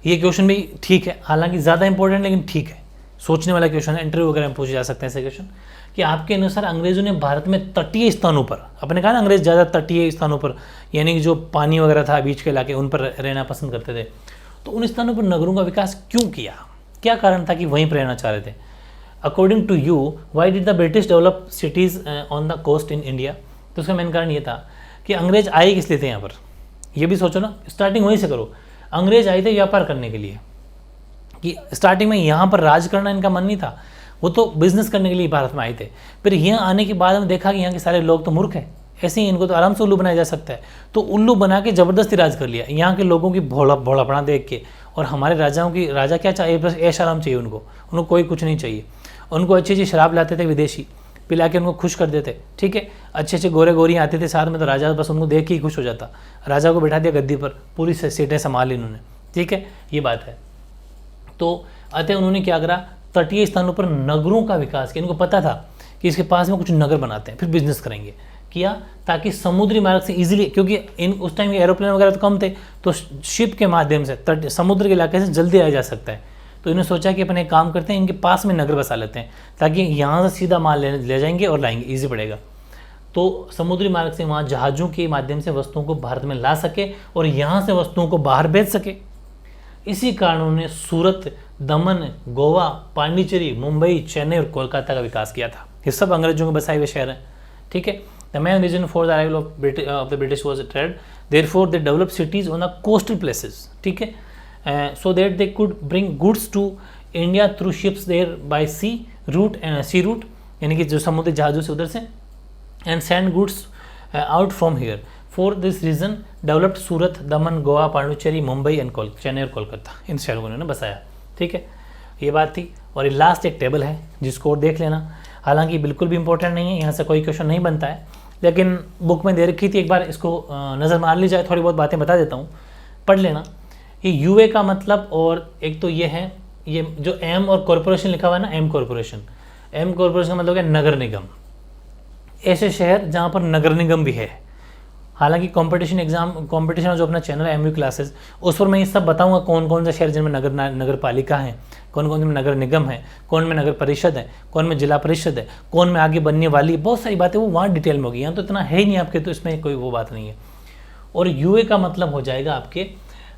ये क्वेश्चन भी ठीक है, हालांकि ज़्यादा इंपॉर्टेंट लेकिन ठीक है, सोचने वाला क्वेश्चन है, इंटरव्यू वगैरह में पूछे जा सकते हैं ऐसे क्वेश्चन कि आपके अनुसार अंग्रेजों ने भारत में तटीय स्थानों पर, अपने कहा ना अंग्रेज ज़्यादा तटीय स्थानों पर, यानी कि जो पानी वगैरह था बीच के इलाके, उन पर रहना पसंद करते थे, तो उन स्थानों पर नगरों का विकास क्यों किया, क्या कारण था कि वहीं पर रहना चाह रहे थे। According to you why did the British develop cities on the coast in India. तो उसका मेन कारण ये था कि अंग्रेज आए किस लिए थे यहाँ पर, ये भी सोचो ना, स्टार्टिंग वहीं से करो। अंग्रेज आए थे व्यापार करने के लिए, कि स्टार्टिंग में यहाँ पर राज करना इनका मन नहीं था, वो तो बिजनेस करने के लिए भारत में आए थे। फिर यहाँ आने के बाद में देखा कि यहाँ के सारे लोग तो मूर्ख हैं, ऐसे ही इनको तो आराम से उल्लू बनाया जा सकता है, तो उल्लू बना के ज़बरदस्ती राज कर लिया यहाँ के लोगों की भोलापना देख के। और हमारे राजाओं की, राजा क्या चाहिए, बस ऐश आराम चाहिए उनको कोई कुछ नहीं चाहिए। उनको अच्छी अच्छी शराब लाते थे विदेशी, पिला के उनको खुश कर देते। ठीक है, अच्छे अच्छे गोरे गोरियाँ आते थे साथ में, तो राजा बस उनको देख के ही खुश हो जाता। राजा को बैठा दिया गद्दी पर, पूरी सीटें संभाल ली उन्होंने। ठीक है, ये बात है। तो अतः उन्होंने क्या करा, तटीय स्थानों पर नगरों का विकास किया। इनको पता था कि इसके पास में कुछ नगर बनाते हैं, फिर बिजनेस करेंगे, किया ताकि समुद्री मार्ग से इजीली, क्योंकि उस टाइम के एरोप्लेन वगैरह तो कम थे, तो शिप के माध्यम से समुद्र के इलाके से जल्दी आया जा सकता है। तो इन्होंने सोचा कि अपन एक काम करते हैं, इनके पास में नगर बसा लेते हैं, ताकि यहाँ से सीधा माल ले जाएंगे और लाएंगे, ईजी पड़ेगा। तो समुद्री मार्ग से वहाँ जहाज़ों के माध्यम से वस्तुओं को भारत में ला सके और यहाँ से वस्तुओं को बाहर भेज सके। इसी कारण उन्होंने सूरत, दमन, गोवा, पांडिचेरी, मुंबई, चेन्नई और कोलकाता का विकास किया था। ये सब अंग्रेजों के बसाए हुए शहर हैं। ठीक है। The main reason for the arrival of the British was trade, therefore they develop cities on the coastal places, ठीक है, so that they could bring goods to India through ships there by sea route, यानी कि जो समुद्री जहाज़ों से उधर से, and send goods out from here. For this reason developed Surat, Daman, Goa, Pondicherry, Mumbai and Chennai और कोलकाता, इन शहरों को उन्होंने बसाया, ठीक है। ये बात थी। और ये लास्ट एक टेबल है जिसको और देख लेना, हालांकि बिल्कुल भी इंपॉर्टेंट नहीं है, यहाँ से कोई क्वेश्चन नहीं बनता है, लेकिन बुक में दे रखी थी, एक बार इसको नज़र मार ली जाए, थोड़ी बहुत बातें बता देता हूँ, पढ़ लेना। ये यूए का मतलब, और एक तो ये है, ये जो एम और कॉरपोरेशन लिखा हुआ है ना, एम कॉरपोरेशन का मतलब है नगर निगम, ऐसे शहर जहाँ पर नगर निगम भी है। हालांकि कंपटीशन जो अपना चैनल है एमयू क्लासेस, उस पर मैं ये सब बताऊंगा कौन कौन से शहर जिनमें नगर पालिका है, कौन कौन में नगर निगम है, कौन में नगर परिषद है, कौन में जिला परिषद है, कौन में आगे बनने वाली, बहुत सारी बातें वो वहाँ डिटेल में होगी। यहाँ तो इतना है ही नहीं आपके, तो इसमें कोई वो बात नहीं है। और यूए का मतलब हो जाएगा आपके,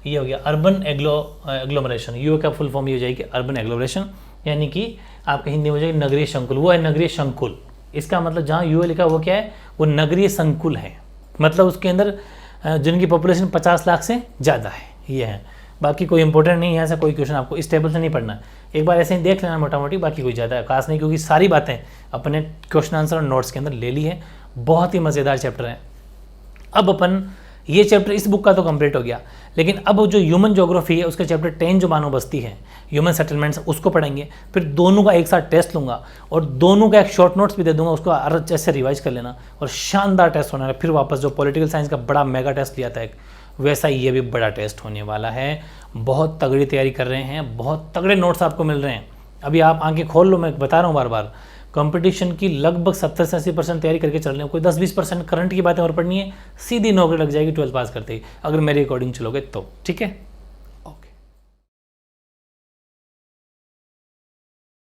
ये हो गया अर्बन एग्लोमरेशन, यूए का फुल फॉर्म ये हो जाएगी अर्बन एग्लोमरेशन, यानी कि आपके हिंदी में हो जाएगी नगरीय संकुल, वो है नगरीय संकुल। इसका मतलब जहाँ यूए लिखा वो क्या है, वो नगरीय संकुल है, मतलब उसके अंदर जिनकी पॉपुलेशन 50 लाख से ज़्यादा है, ये है। बाकी कोई इंपॉर्टेंट नहीं है, ऐसा कोई क्वेश्चन आपको इस टेबल से नहीं पढ़ना है, एक बार ऐसे ही देख लेना मोटा मोटी, बाकी कोई ज़्यादा खास नहीं, क्योंकि सारी बातें अपने क्वेश्चन आंसर और नोट्स के अंदर ले ली है। बहुत ही मज़ेदार चैप्टर है। अब अपन ये चैप्टर इस बुक का तो कंप्लीट हो गया, लेकिन अब जो ह्यूमन ज्योग्राफी है उसका चैप्टर 10 जो मानव बस्ती है, ह्यूमन सेटलमेंट्स, उसको पढ़ेंगे। फिर दोनों का एक साथ टेस्ट लूँगा और दोनों का एक शॉर्ट नोट्स भी दे दूंगा, उसको अच्छे से रिवाइज कर लेना, और शानदार टेस्ट होना है। फिर वापस जो पॉलिटिकल साइंस का बड़ा मेगा टेस्ट लिया था एक, वैसा ये भी बड़ा टेस्ट होने वाला है। बहुत तगड़ी तैयारी कर रहे हैं, बहुत तगड़े नोट्स आपको मिल रहे हैं। अभी आप आंखें खोल लो, मैं बता रहा हूँ बार बार, कंपटीशन की लगभग 70 से 80% तैयारी करके चल रहे हैं। कोई 10-20% करंट की बातें और पढ़नी है, सीधी नौकरी लग जाएगी 12 पास करते ही, अगर मेरे अकॉर्डिंग चलोगे तो, ठीक है।